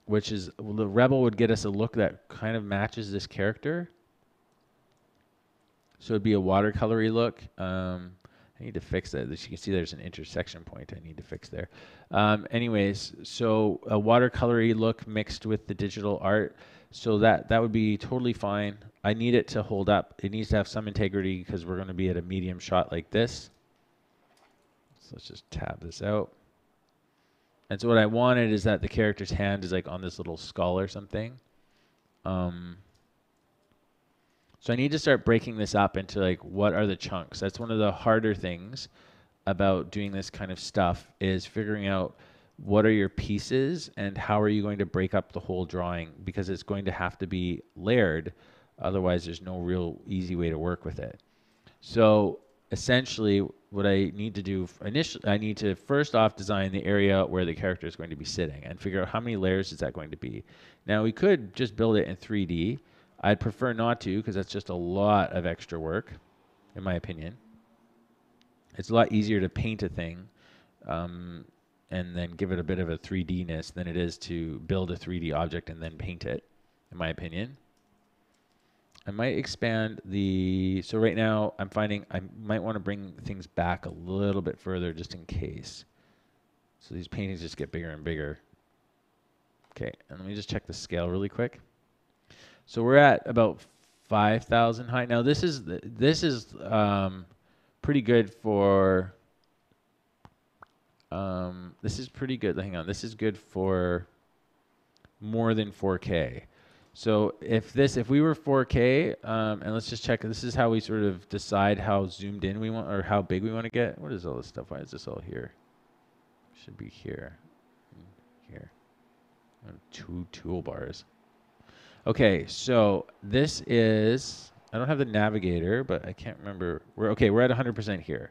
which is, the Rebel would get us a look that kind of matches this character. So it'd be a watercolory look. I need to fix that. As you can see, there's an intersection point I need to fix there. Anyways, so a watercolory look mixed with the digital art. So that would be totally fine. I need it to hold up. It needs to have some integrity because we're going to be at a medium shot like this. So let's just tab this out. And so what I wanted is that the character's hand is like on this little skull or something. So I need to start breaking this up into like, what are the chunks? That's one of the harder things about doing this kind of stuff, is figuring out what are your pieces and how are you going to break up the whole drawing, because it's going to have to be layered. Otherwise, there's no real easy way to work with it. So essentially what I need to do initially, I need to first off design the area where the character is going to be sitting and figure out how many layers is that going to be. Now we could just build it in 3D. I'd prefer not to, because that's just a lot of extra work, in my opinion. It's a lot easier to paint a thing and then give it a bit of a 3D-ness than it is to build a 3D object and then paint it, in my opinion. I might expand so right now I'm finding I might want to bring things back a little bit further just in case. So these paintings just get bigger and bigger. Okay, and let me just check the scale really quick. So we're at about 5,000 height. Now this is pretty good for. This is pretty good. Hang on, this is good for more than 4K. So if we were 4K, and let's just check. This is how we sort of decide how zoomed in we want or how big we want to get. What is all this stuff? Why is this all here? Should be here, here. two toolbars. Okay, so this is, I don't have the navigator, but I can't remember. We're at 100% here.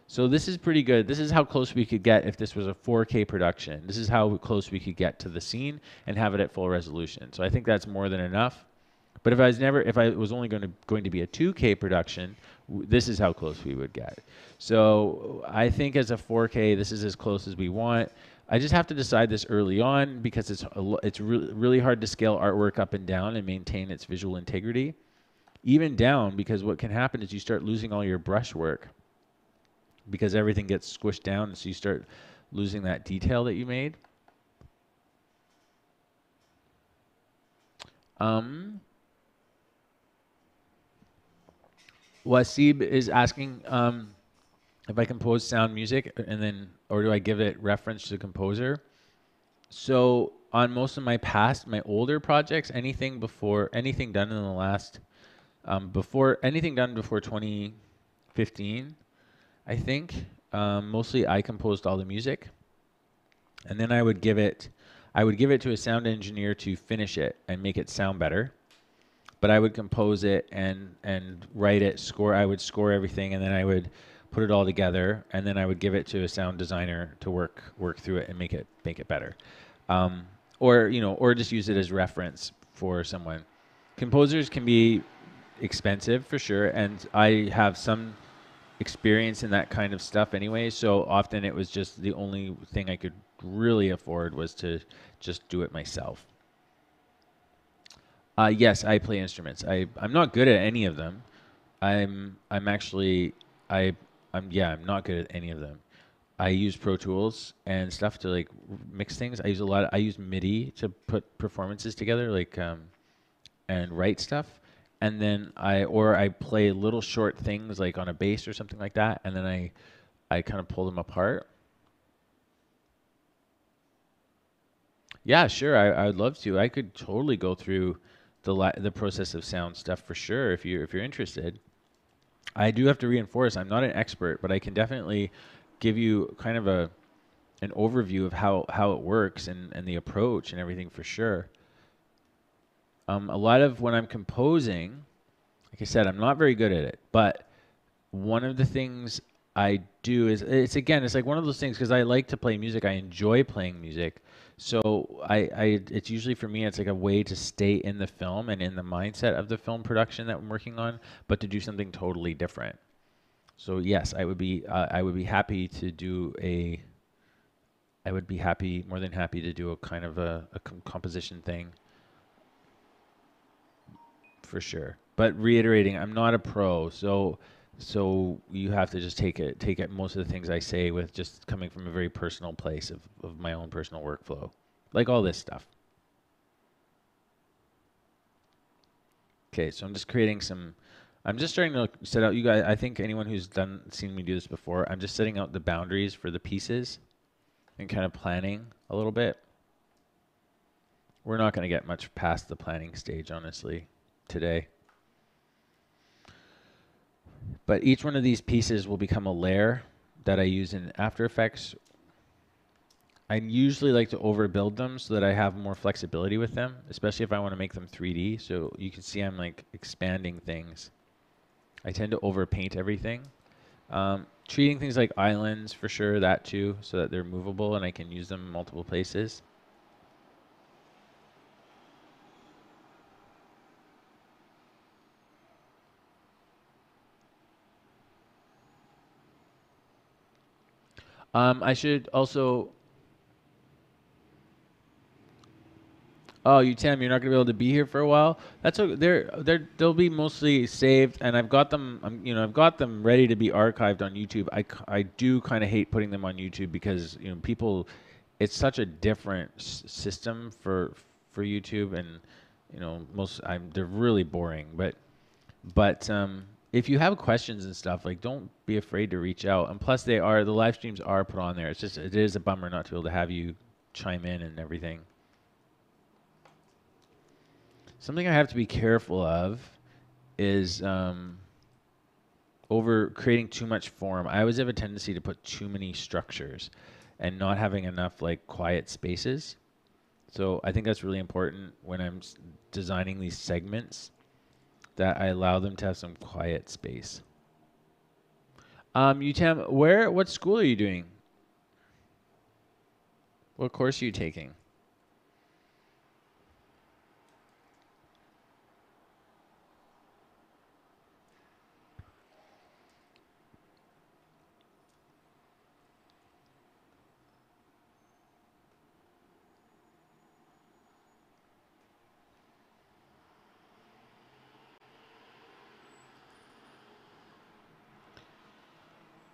So this is pretty good. This is how close we could get if this was a 4K production. This is how close we could get to the scene and have it at full resolution. So I think that's more than enough. But if I was only going to be a 2K production, this is how close we would get. So I think as a 4K, this is as close as we want. I just have to decide this early on because it's really hard to scale artwork up and down and maintain its visual integrity. Even down, because what can happen is you start losing all your brush work because everything gets squished down, and so you start losing that detail that you made. Wasib is asking if I compose sound music and then, or do I give it reference to the composer? So on most of my older projects, anything done in the last, anything done before 2015, I think, mostly I composed all the music, and then I would give it to a sound engineer to finish it and make it sound better. But I would compose it and write it, I would score everything, and then I would put it all together, and then I would give it to a sound designer to work through it and make it better, or just use it as reference for someone. Composers can be expensive for sure, and I have some experience in that kind of stuff anyway. So often it was just the only thing I could really afford was to just do it myself. Yes, I play instruments. I'm not good at any of them. I'm not good at any of them. I use Pro Tools and stuff to like mix things. I use MIDI to put performances together, like and write stuff. And then I play little short things like on a bass or something like that, and then I kind of pull them apart. Yeah, sure. I would love to. I could totally go through the process of sound stuff for sure if you're interested. I do have to reinforce I'm not an expert, but I can definitely give you kind of an overview of how it works and the approach and everything for sure. A lot of when I'm composing, like I said, I'm not very good at it, but one of the things I do is it's like one of those things because I like to play music. I enjoy playing music. So it's usually for me, it's like a way to stay in the film and in the mindset of the film production that I'm working on, but to do something totally different. So yes, I would be happy to do more than happy to do a kind of a composition thing for sure. But reiterating, I'm not a pro, so you have to just take it most of the things I say with just coming from a very personal place of my own personal workflow, like all this stuff. Okay, so I'm just starting to set out, you guys, I think anyone who's seen me do this before, I'm just setting out the boundaries for the pieces and kind of planning a little bit. We're not going to get much past the planning stage, honestly, today. But each one of these pieces will become a layer that I use in After Effects. I usually like to overbuild them so that I have more flexibility with them, especially if I want to make them 3D. So you can see I'm like expanding things. I tend to overpaint everything. Treating things like islands for sure, that too, so that they're movable and I can use them in multiple places. I should also. Oh, Tam, you're not gonna be able to be here for a while. That's okay. They'll be mostly saved, and I've got them. I've got them ready to be archived on YouTube. I do kind of hate putting them on YouTube because people, it's such a different system for YouTube, and they're really boring. But if you have questions and stuff, like don't be afraid to reach out. And plus, the live streams are put on there. It is a bummer not to be able to have you chime in and everything. Something I have to be careful of is over creating too much form. I always have a tendency to put too many structures and not having enough like quiet spaces. So I think that's really important when I'm designing these segments, that I allow them to have some quiet space. Utam, what school are you doing? What course are you taking?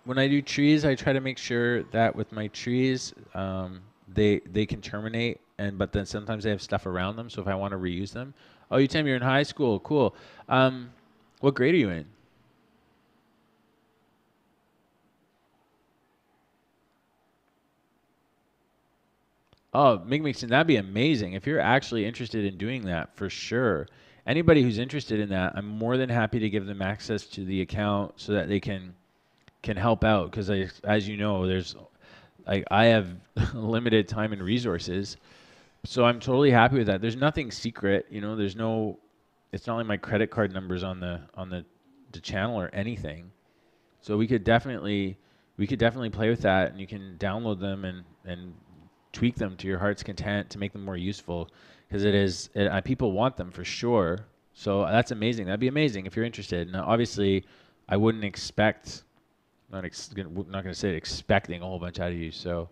When I do trees, I try to make sure that with my trees, they can terminate, and but then sometimes they have stuff around them. So if I want to reuse them, oh, you tell me you're in high school, cool. Um, what grade are you in? Oh, mixing, that'd be amazing. If you're actually interested in doing that, for sure. Anybody who's interested in that, I'm more than happy to give them access to the account so that they can help out. Because as you know, I have limited time and resources, so I'm totally happy with that. There's nothing secret, you know. There's no, it's not like my credit card numbers on the channel or anything. So we could definitely play with that, and you can download them and tweak them to your heart's content to make them more useful, because people want them for sure. So that's amazing. That'd be amazing if you're interested. Now, obviously, I wouldn't expect not going to say expecting a whole bunch out of you. So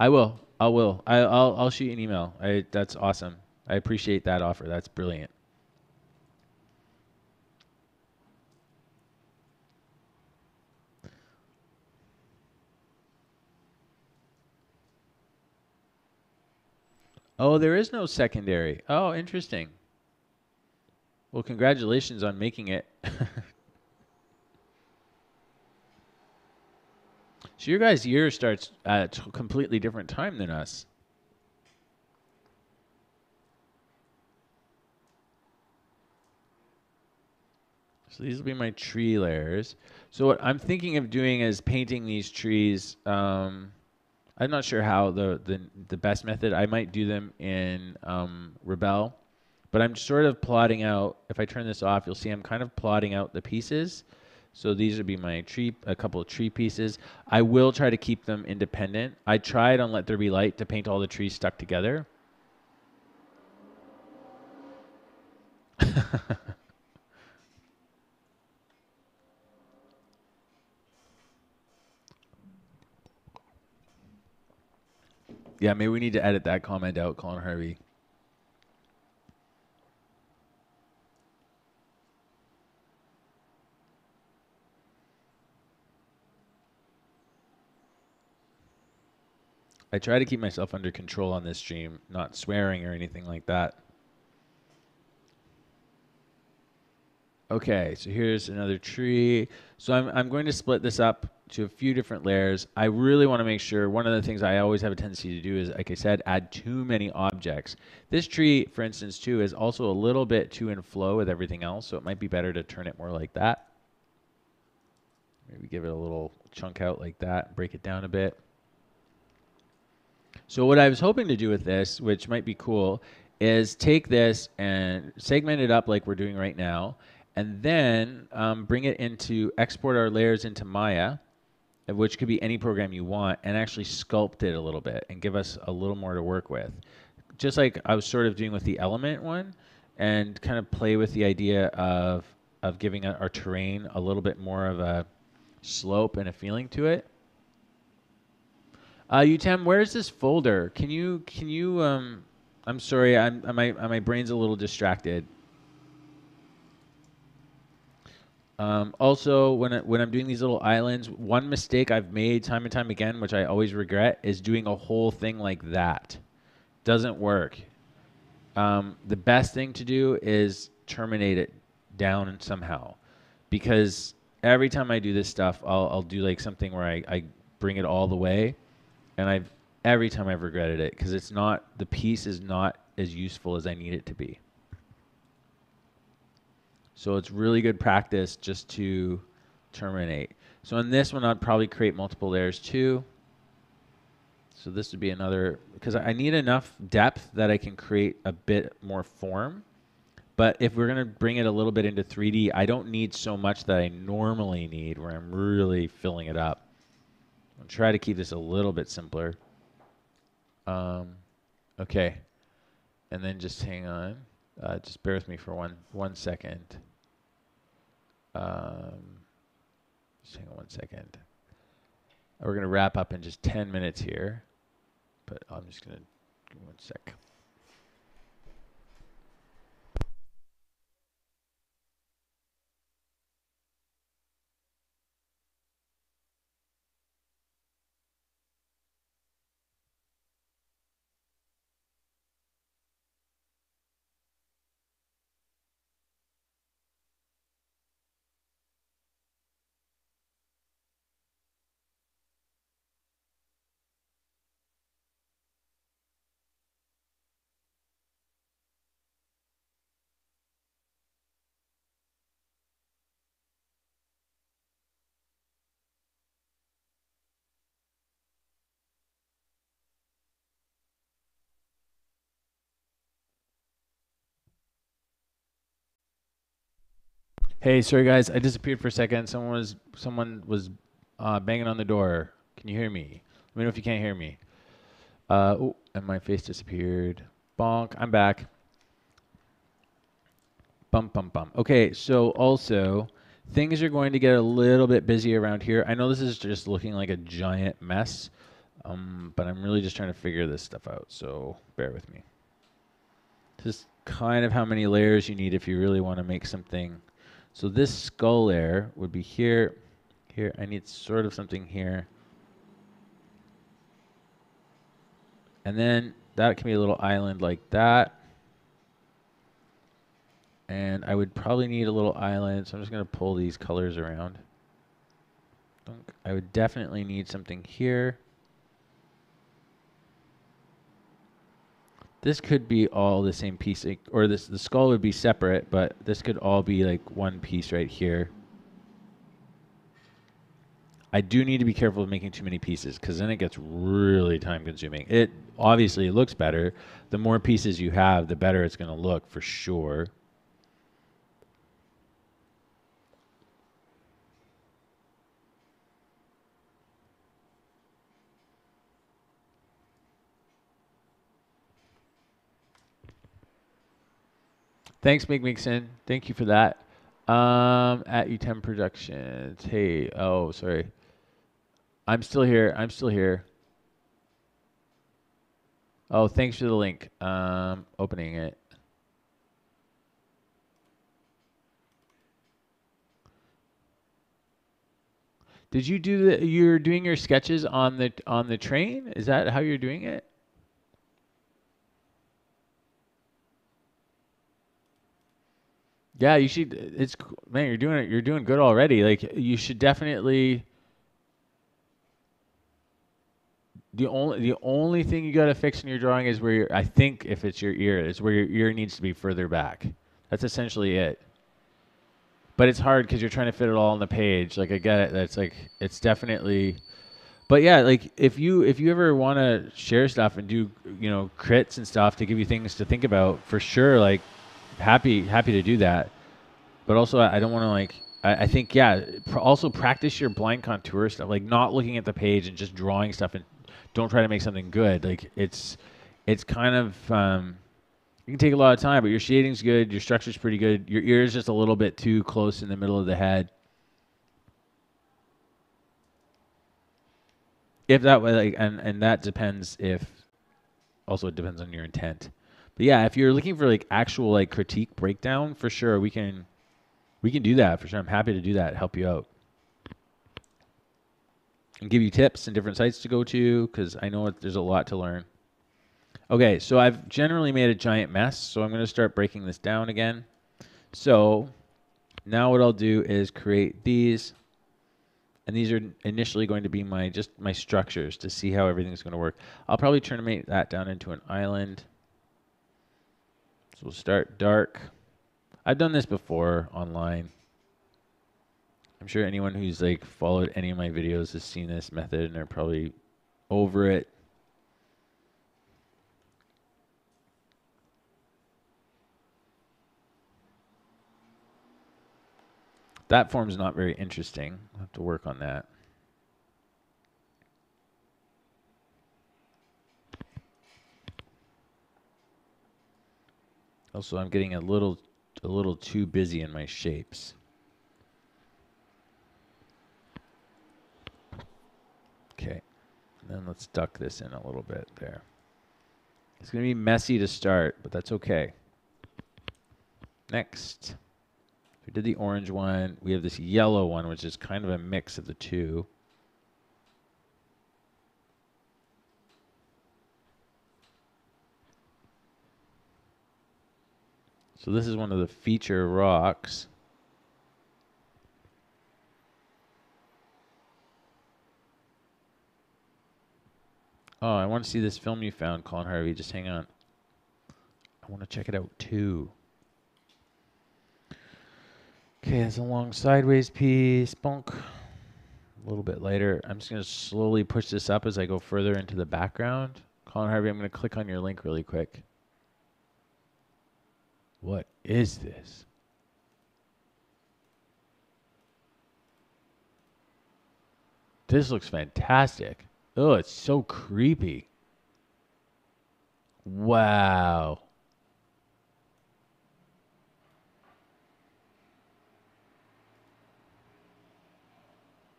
I will. I'll shoot you an email. That's awesome. I appreciate that offer. That's brilliant. Oh, there is no secondary. Oh, interesting. Well, congratulations on making it. So your guys' year starts at a completely different time than us. So these will be my tree layers. So what I'm thinking of doing is painting these trees. I'm not sure how the best method. I might do them in Rebel, but I'm sort of plotting out. If I turn this off, you'll see I'm kind of plotting out the pieces. So these would be my tree, a couple of tree pieces. I will try to keep them independent. I tried on Let There Be Light to paint all the trees stuck together. Yeah, maybe we need to edit that comment out, Colin Harvey. I try to keep myself under control on this stream, not swearing or anything like that. Okay, so here's another tree. So I'm going to split this up to a few different layers. I really want to make sure, one of the things I always have a tendency to do is, like I said, add too many objects. This tree, for instance, too, is also a little bit too in flow with everything else, so it might be better to turn it more like that. Maybe give it a little chunk out like that, break it down a bit. So what I was hoping to do with this, which might be cool, is take this and segment it up like we're doing right now, and then bring it into, export our layers into Maya, which could be any program you want, and actually sculpt it a little bit and give us a little more to work with. Just like I was sort of doing with the element one, and kind of play with the idea of giving our terrain a little bit more of a slope and a feeling to it. Utem, where's this folder? I'm sorry, my brain's a little distracted. Also, when I'm doing these little islands, one mistake I've made time and time again, which I always regret, is doing a whole thing like that. Doesn't work. The best thing to do is terminate it down somehow, because every time I do this stuff, I'll do like something where I bring it all the way, and every time I've regretted it, because the piece is not as useful as I need it to be. So it's really good practice just to terminate. So in this one, I'd probably create multiple layers too. So this would be another, because I need enough depth that I can create a bit more form. But if we're going to bring it a little bit into 3D, I don't need so much that I normally need where I'm really filling it up. I'll try to keep this a little bit simpler. Okay. And then just hang on. Just bear with me for one second. Just hang on 1 second. We're going to wrap up in just 10 minutes here. But I'm just going to give me 1 sec. Hey, sorry guys, I disappeared for a second. Someone was banging on the door. Can you hear me? Let me know if you can't hear me. Oh, and my face disappeared. Bonk. I'm back. Bum bum bum. Okay, so also things are going to get a little bit busy around here. I know this is just looking like a giant mess, but I'm really just trying to figure this stuff out. So bear with me. This is kind of how many layers you need if you really want to make something. So this skull layer would be here, here. I need sort of something here. And then that can be a little island like that. And I would probably need a little island, so I'm just going to pull these colors around. I would definitely need something here. This could be all the same piece, or the skull would be separate, but this could all be like one piece right here. I do need to be careful of making too many pieces because then it gets really time consuming. It obviously looks better. The more pieces you have, the better it's going to look for sure. Thanks, Big Mixin. Thank you for that. At U10 Productions. Hey, oh, sorry. I'm still here. I'm still here. Oh, thanks for the link. Opening it. Did you do the? You're doing your sketches on the train? Is that how you're doing it? Yeah, you should. It's man, you're doing it. You're doing good already. Like you should definitely. The only thing you got to fix in your drawing is where I think if it's your ear is where your ear needs to be further back. That's essentially it. But it's hard because you're trying to fit it all on the page. Like I get it. That's like it's definitely. But yeah, like if you ever want to share stuff and do crits and stuff to give you things to think about, for sure, like happy to do that. But also I don't want to like I think yeah. Also practice your blind contour stuff, like not looking at the page and just drawing stuff, and don't try to make something good. Like it's kind of it can take a lot of time, but your shading's good, your structure's pretty good. Your ear is just a little bit too close in the middle of the head. If that way, like, and that depends if also it depends on your intent. But yeah, if you're looking for like actual like critique breakdown, for sure we can do that for sure. I'm happy to do that, help you out, and give you tips and different sites to go to because I know there's a lot to learn. Okay, so I've generally made a giant mess, so I'm going to start breaking this down again. So now what I'll do is create these, and these are initially going to be my structures to see how everything's going to work. I'll probably terminate that down into an island. So we'll start dark. I've done this before online. I'm sure anyone who's like followed any of my videos has seen this method and are probably over it. That form's not very interesting. I'll have to work on that. Also, I'm getting a little too busy in my shapes. Okay, then let's duck this in a little bit there. It's going to be messy to start, but that's okay. Next, we did the orange one. We have this yellow one, which is kind of a mix of the two. So this is one of the feature rocks. Oh, I want to see this film you found, Colin Harvey. Just hang on. I want to check it out too. Okay, it's a long sideways piece. Bonk. A little bit lighter. I'm just going to slowly push this up as I go further into the background. Colin Harvey, I'm going to click on your link really quick. What is this? This looks fantastic. Oh, it's so creepy. Wow.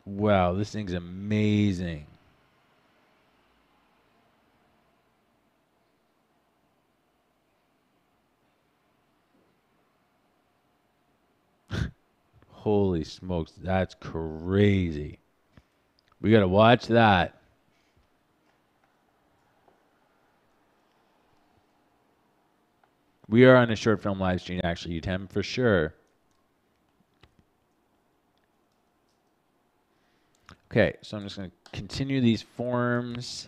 Wow, this thing's amazing. Holy smokes, that's crazy. We got to watch that. We are on a short film live stream, actually, UTEM, for sure. Okay, so I'm just going to continue these forms.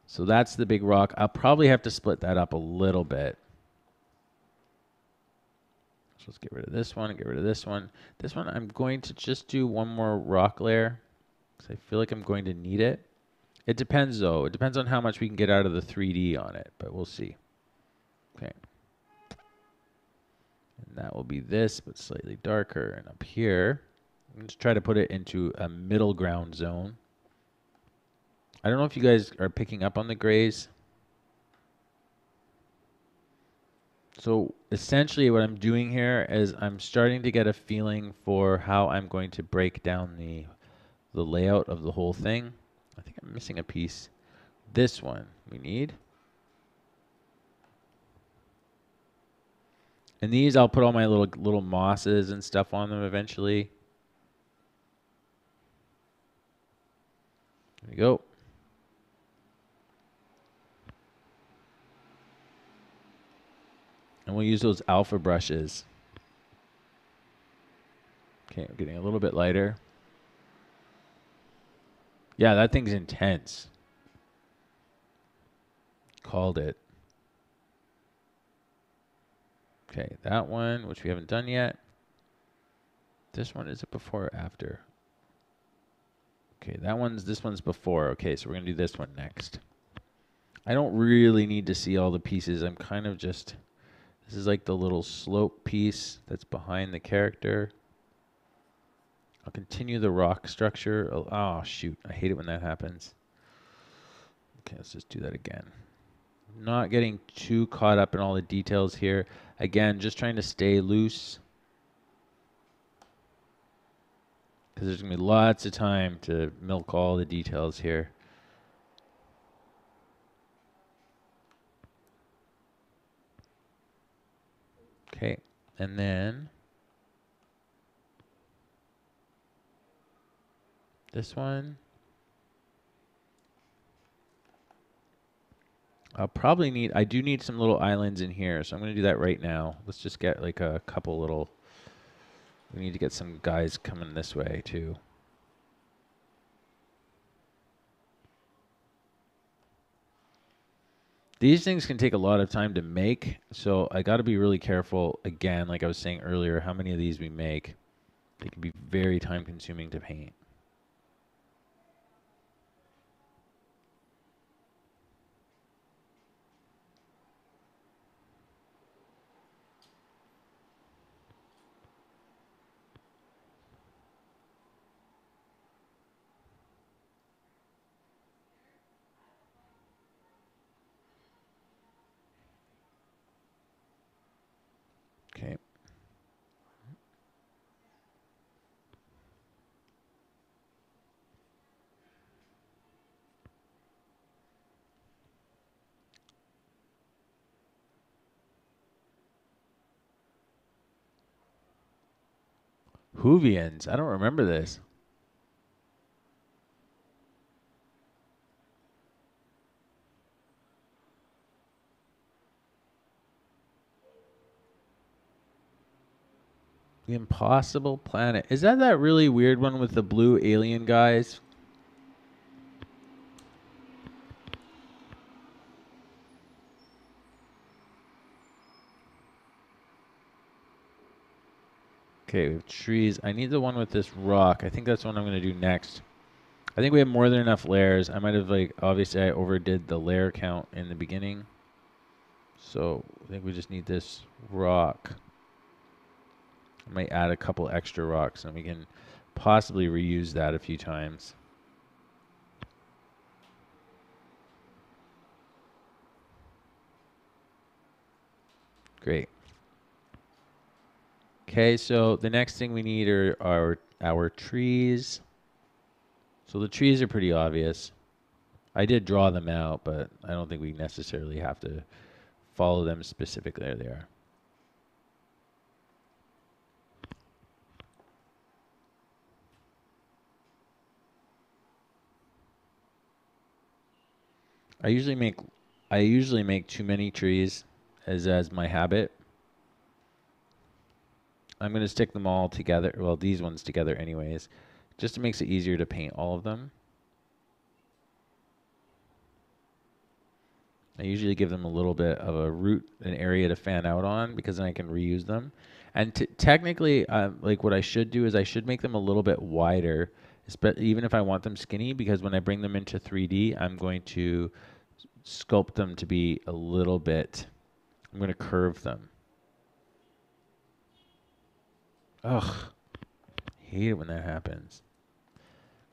So that's the big rock. I'll probably have to split that up a little bit. So let's get rid of this one and get rid of this one. This one, I'm going to just do one more rock layer because I feel like I'm going to need it. It depends, though. It depends on how much we can get out of the 3D on it, but we'll see. Okay. And that will be this, but slightly darker. And up here, let's try to put it into a middle ground zone. I don't know if you guys are picking up on the grays. So essentially what I'm doing here is I'm starting to get a feeling for how I'm going to break down the layout of the whole thing. I think I'm missing a piece. This one we need. And these I'll put all my little mosses and stuff on them eventually. There we go. And we'll use those alpha brushes. Okay, I'm getting a little bit lighter. Yeah, that thing's intense. Called it. Okay, that one, which we haven't done yet. This one, is it before or after? Okay, this one's before. Okay, so we're going to do this one next. I don't really need to see all the pieces. I'm kind of just, this is like the little slope piece that's behind the character. I'll continue the rock structure. Oh, shoot. I hate it when that happens. Okay, let's just do that again. Not getting too caught up in all the details here. Again, just trying to stay loose. Because there's going to be lots of time to milk all the details here. Okay, and then this one. I do need some little islands in here, so I'm going to do that right now. Let's just get like a couple little, we need to get some guys coming this way too. These things can take a lot of time to make, so I got to be really careful, again, like I was saying earlier, how many of these we make. They can be very time consuming to paint. Hoovians. I don't remember this. The Impossible Planet. Is that that really weird one with the blue alien guys? Okay, we have trees. I need the one with this rock. I think that's what I'm going to do next. I think we have more than enough layers. I might have, like, obviously I overdid the layer count in the beginning. So I think we just need this rock. I might add a couple extra rocks and we can possibly reuse that a few times. Great. Okay, so the next thing we need are our trees. So the trees are pretty obvious. I did draw them out, but I don't think we necessarily have to follow them specifically. There they are. I usually make too many trees as my habit. I'm going to stick them all together, well, these ones together anyways, just to makes it easier to paint all of them. I usually give them a little bit of a root, an area to fan out on, because then I can reuse them. And technically, like what I should do is I should make them a little bit wider, even if I want them skinny, because when I bring them into 3D, I'm going to sculpt them to be a little bit, I'm going to curve them. Ugh, hate it when that happens.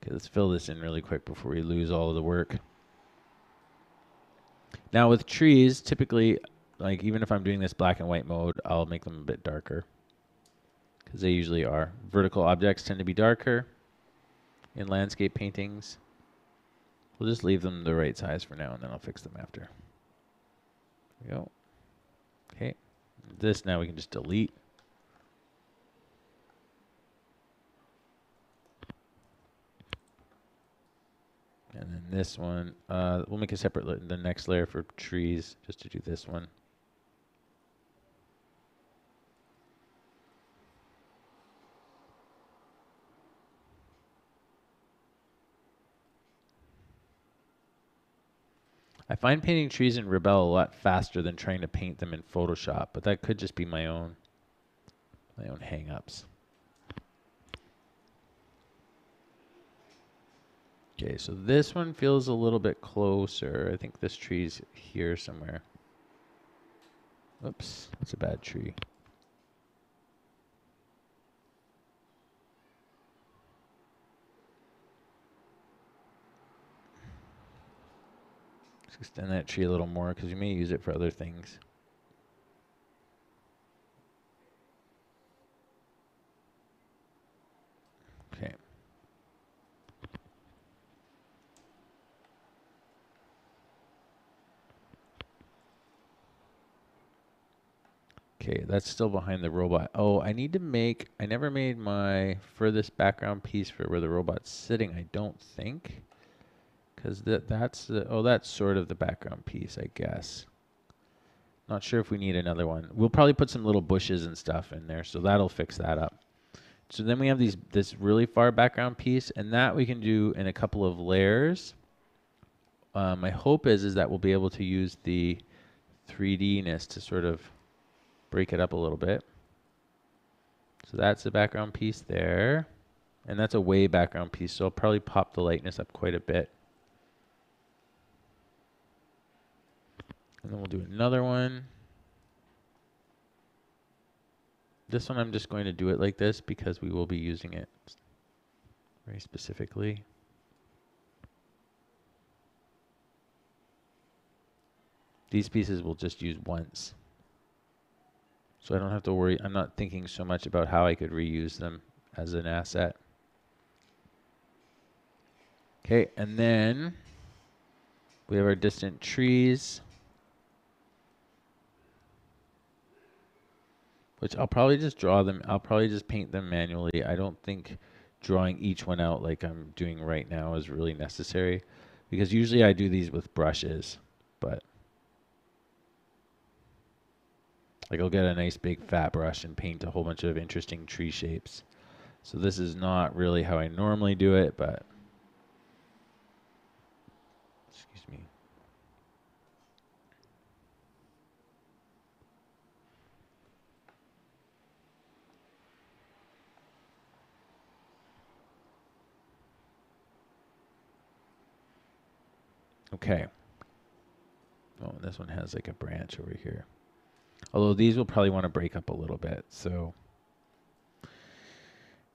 Okay, let's fill this in really quick before we lose all of the work. Now with trees, typically, like even if I'm doing this black and white mode, I'll make them a bit darker. Because they usually are. Vertical objects tend to be darker in landscape paintings. We'll just leave them the right size for now, and then I'll fix them after. There we go. Okay. This now we can just delete. And then this one, we'll make a separate, the next layer for trees, just to do this one. I find painting trees in Rebel a lot faster than trying to paint them in Photoshop, but that could just be my own hang-ups. Okay, so this one feels a little bit closer. I think this tree's here somewhere. Oops, that's a bad tree. Let's extend that tree a little more because you may use it for other things. Okay. Okay, that's still behind the robot. Oh, I never made my furthest background piece for where the robot's sitting, I don't think. Because that's sort of the background piece, I guess. Not sure if we need another one. We'll probably put some little bushes and stuff in there, so that'll fix that up. So then we have this really far background piece, and that we can do in a couple of layers. My hope is that we'll be able to use the 3D-ness to sort of break it up a little bit. So that's the background piece there. And that's a way background piece, so I'll probably pop the lightness up quite a bit. And then we'll do another one. This one I'm just going to do it like this because we will be using it very specifically. These pieces we'll just use once. So I don't have to worry. I'm not thinking so much about how I could reuse them as an asset. Okay, and then we have our distant trees. which I'll probably just draw them. I'll probably just paint them manually. I don't think drawing each one out like I'm doing right now is really necessary, because usually I do these with brushes, but like I'll get a nice big fat brush and paint a whole bunch of interesting tree shapes. So this is not really how I normally do it, but excuse me. Okay. Oh, this one has like a branch over here. Although these will probably want to break up a little bit. So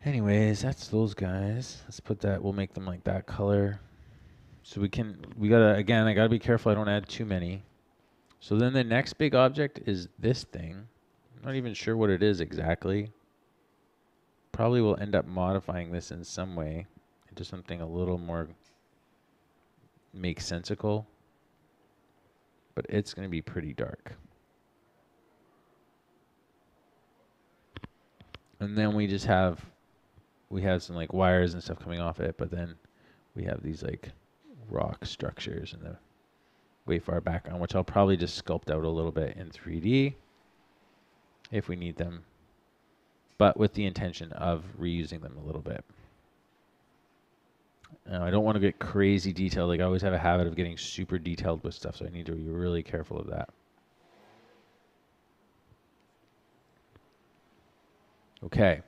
anyways, that's those guys. Let's put that, we'll make them like that color. So we gotta, again, I gotta be careful I don't add too many. So then the next big object is this thing. I'm not even sure what it is exactly. Probably will end up modifying this in some way into something a little more make sensical. But it's going to be pretty dark. And then we have some like wires and stuff coming off it, but then we have these like rock structures in the way far background, which I'll probably just sculpt out a little bit in 3D if we need them, but with the intention of reusing them a little bit. Now, I don't want to get crazy detailed. Like I always have a habit of getting super detailed with stuff, so I need to be really careful of that. Okay.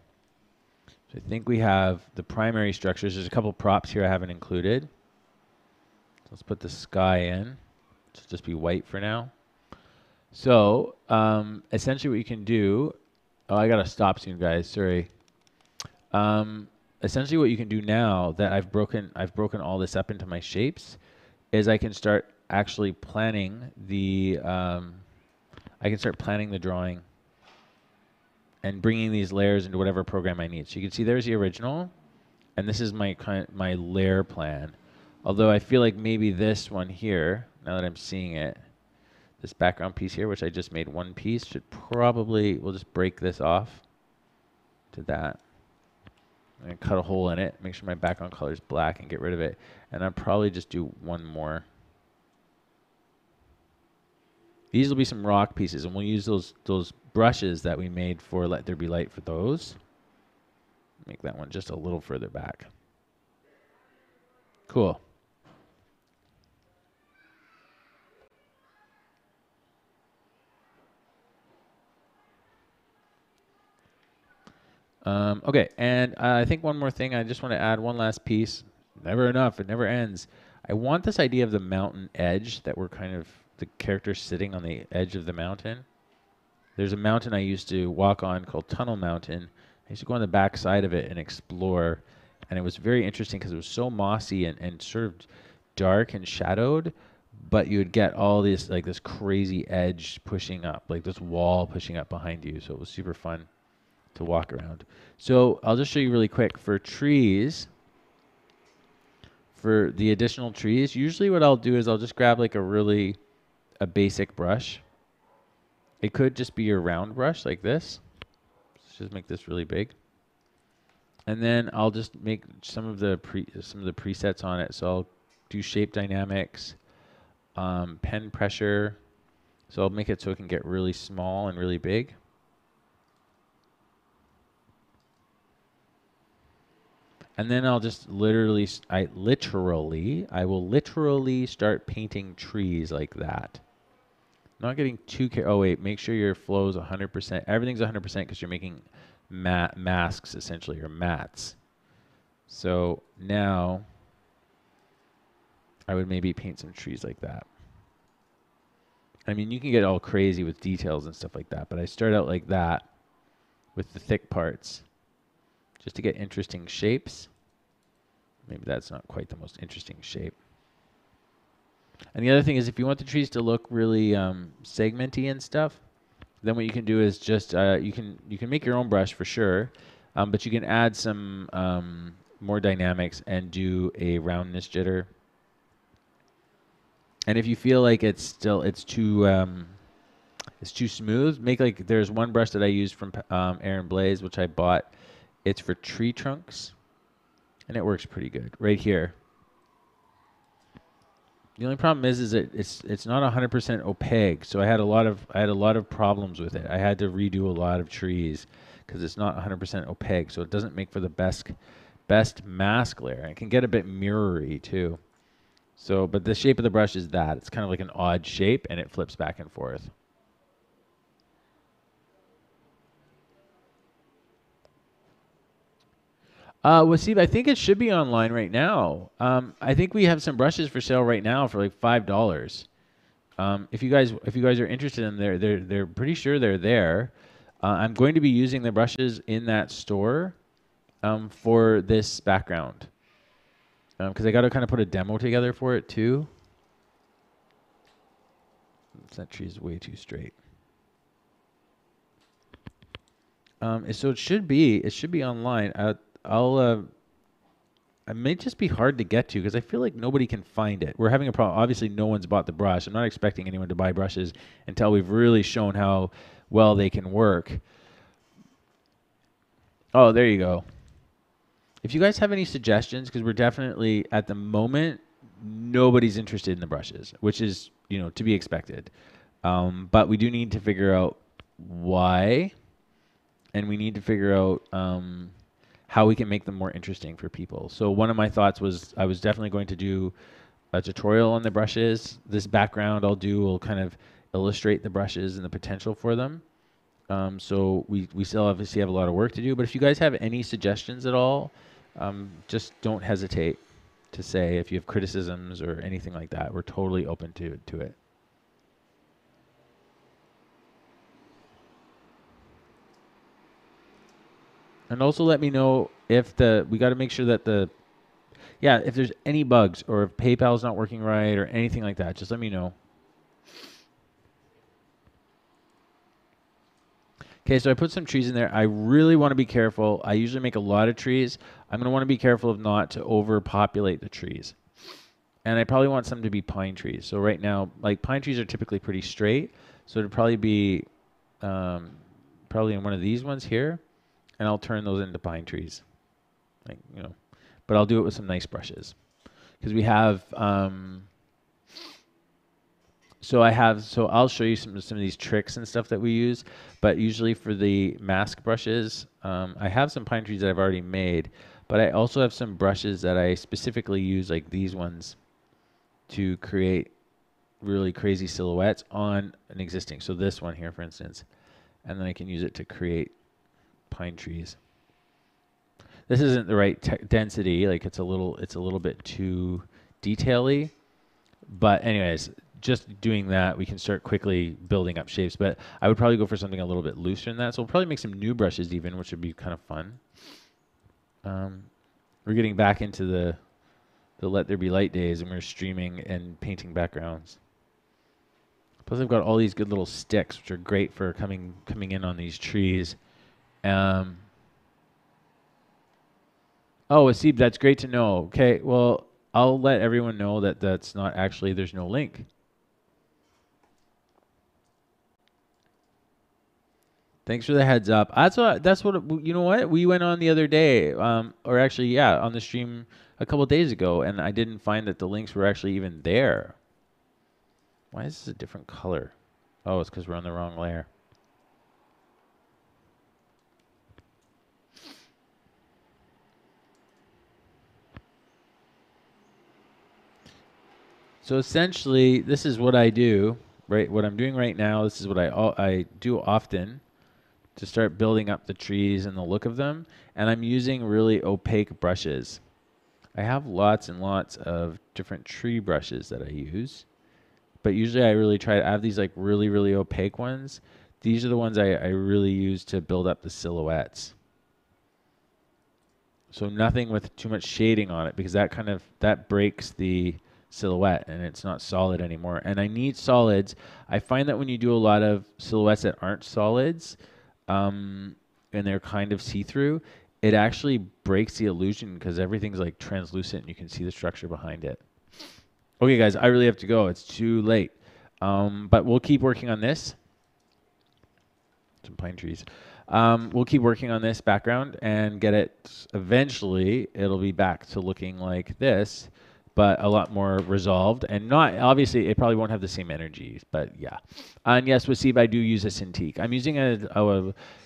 So I think we have the primary structures. There's a couple props here I haven't included. So let's put the sky in. It'll just be white for now. So essentially what you can do, oh, I gotta stop soon, guys. Sorry. Essentially what you can do now that I've broken all this up into my shapes is I can start actually planning the drawing and bringing these layers into whatever program I need. So you can see there's the original, and this is my layer plan. Although I feel like maybe this one here, now that I'm seeing it, this background piece here, which I just made one piece, should probably, we'll just break this off to that. And cut a hole in it, make sure my background color is black and get rid of it. And I'll probably just do one more. These will be some rock pieces, and we'll use those brushes that we made for Let There Be Light for those. Make that one just a little further back. Cool. Okay, and I think one more thing, I just want to add one last piece. Never enough, it never ends. I want this idea of the mountain edge, that we're kind of, the character sitting on the edge of the mountain. There's a mountain I used to walk on called Tunnel Mountain. I used to go on the back side of it and explore, and it was very interesting because it was so mossy and sort of dark and shadowed, but you would get all this, like this crazy edge pushing up, like this wall pushing up behind you, so it was super fun to walk around. So I'll just show you really quick for trees. For the additional trees, usually what I'll do is I'll just grab like a basic brush. It could just be your round brush like this. Let's just make this really big. And then I'll just make some of the presets on it. So I'll do shape dynamics, pen pressure. So I'll make it so it can get really small and really big. And then I'll just I will literally start painting trees like that. Not getting too oh wait, make sure your flow is 100%. Everything's 100% because you're making masks essentially, or mats. So now I would maybe paint some trees like that. I mean, you can get all crazy with details and stuff like that, but I start out like that with the thick parts, just to get interesting shapes. Maybe that's not quite the most interesting shape. And the other thing is, if you want the trees to look really segmenty and stuff, then what you can do is just you can make your own brush for sure, but you can add some more dynamics and do a roundness jitter. And if you feel like it's too It's too smooth. Make like, there's one brush that I used from Aaron Blaze, which I bought. It's for tree trunks, and it works pretty good right here. The only problem is that it's not 100% opaque, so I had a lot of problems with it. I had to redo a lot of trees because it's not 100% opaque, so it doesn't make for the best mask layer. It can get a bit mirrory too. So, but the shape of the brush is that. It's kind of like an odd shape, and it flips back and forth. Well, Steve, I think it should be online right now. I think we have some brushes for sale right now for like $5. If you guys are interested in them, they're pretty sure they're there. I'm going to be using the brushes in that store for this background because I got to kind of put a demo together for it too. That tree is way too straight. So it should be online. It may just be hard to get to because I feel like nobody can find it. We're having a problem. Obviously, no one's bought the brush. I'm not expecting anyone to buy brushes until we've really shown how well they can work. Oh, there you go. If you guys have any suggestions, because we're definitely, at the moment, nobody's interested in the brushes, which is, to be expected. But we do need to figure out why, and we need to figure out how we can make them more interesting for people. So one of my thoughts was I was definitely going to do a tutorial on the brushes. This background will kind of illustrate the brushes and the potential for them. So we still obviously have a lot of work to do, but if you guys have any suggestions at all, just don't hesitate to say if you have criticisms or anything like that. We're totally open to it. And also let me know if we got to make sure that if there's any bugs or if PayPal's not working right or anything like that, just let me know. Okay, so I put some trees in there. I really want to be careful. I usually make a lot of trees. I'm going to want to be careful of not to overpopulate the trees. And I probably want some to be pine trees. So right now, like pine trees are typically pretty straight. So it'd probably be probably in one of these ones here. And I'll turn those into pine trees. But I'll do it with some nice brushes. Because we have... So I'll show you some of these tricks and stuff that we use, but usually for the mask brushes, I have some pine trees that I've already made, but I also have some brushes that I specifically use, like these ones, to create really crazy silhouettes on an existing. So this one here, for instance, and then I can use it to create pine trees. This isn't the right density, like it's a little bit too detail-y, but anyways, just doing that, we can start quickly building up shapes. But I would probably go for something a little bit looser than that. So we'll probably make some new brushes even, which would be kind of fun. We're getting back into the Let There Be Light days, and we're streaming and painting backgrounds. Plus, I've got all these good little sticks, which are great for coming in on these trees. Oh, Asib, that's great to know. Okay, well, I'll let everyone know that that's not actually, there's no link. Thanks for the heads up. That's what you know what? We went on the other day, or actually, yeah, on the stream a couple days ago, and I didn't find that the links were actually even there. Why is this a different color? Oh, it's because we're on the wrong layer. So essentially, this is what I do, right? What I'm doing right now, this is what I do often to start building up the trees and the look of them. And I'm using really opaque brushes. I have lots and lots of different tree brushes that I use. But usually I really I have these like really, really opaque ones. These are the ones I really use to build up the silhouettes. So nothing with too much shading on it, because that breaks the silhouette and it's not solid anymore. And I need solids. I find that when you do a lot of silhouettes that aren't solids, and they're kind of see-through, it actually breaks the illusion because everything's like translucent and you can see the structure behind it. Okay, guys, I really have to go. It's too late. But we'll keep working on this. some pine trees. We'll keep working on this background and get it. Eventually, it'll be back to looking like this, but a lot more resolved. And not obviously, it probably won't have the same energy, but yeah. And yes, with Steve, I do use a Cintiq. I'm using a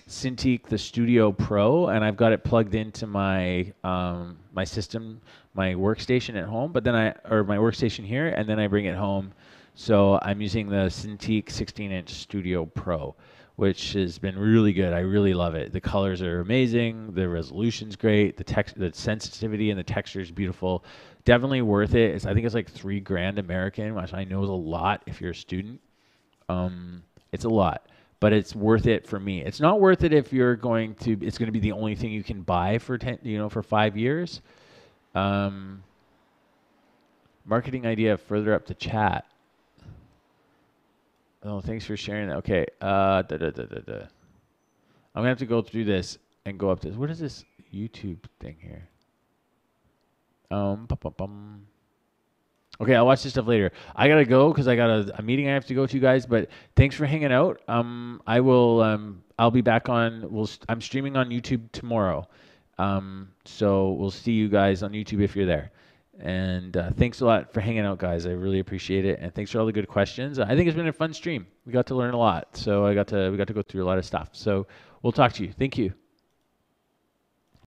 Cintiq, the Studio Pro, and I've got it plugged into my my system, my workstation at home. But then my workstation here, and then I bring it home. So I'm using the Cintiq 16-inch Studio Pro, which has been really good. I really love it. The colors are amazing. The resolution's great. The sensitivity and the texture is beautiful. Definitely worth it. I think it's like $3,000 American, which I know is a lot if you're a student. It's a lot, but it's worth it for me. It's not worth it if you're going to. It's going to be the only thing you can buy for for 5 years. Marketing idea further up the chat. Oh, thanks for sharing that. Okay. I'm gonna have to go through this and go up this. What is this YouTube thing here? Okay, I'll watch this stuff later. I gotta go because I got a meeting I have to go to, guys. But thanks for hanging out. I will. I'll be back on. I'm streaming on YouTube tomorrow. So we'll see you guys on YouTube if you're there. And thanks a lot for hanging out, guys. I really appreciate it. And thanks for all the good questions. I think it's been a fun stream. We got to learn a lot. So we got to go through a lot of stuff. So we'll talk to you. Thank you.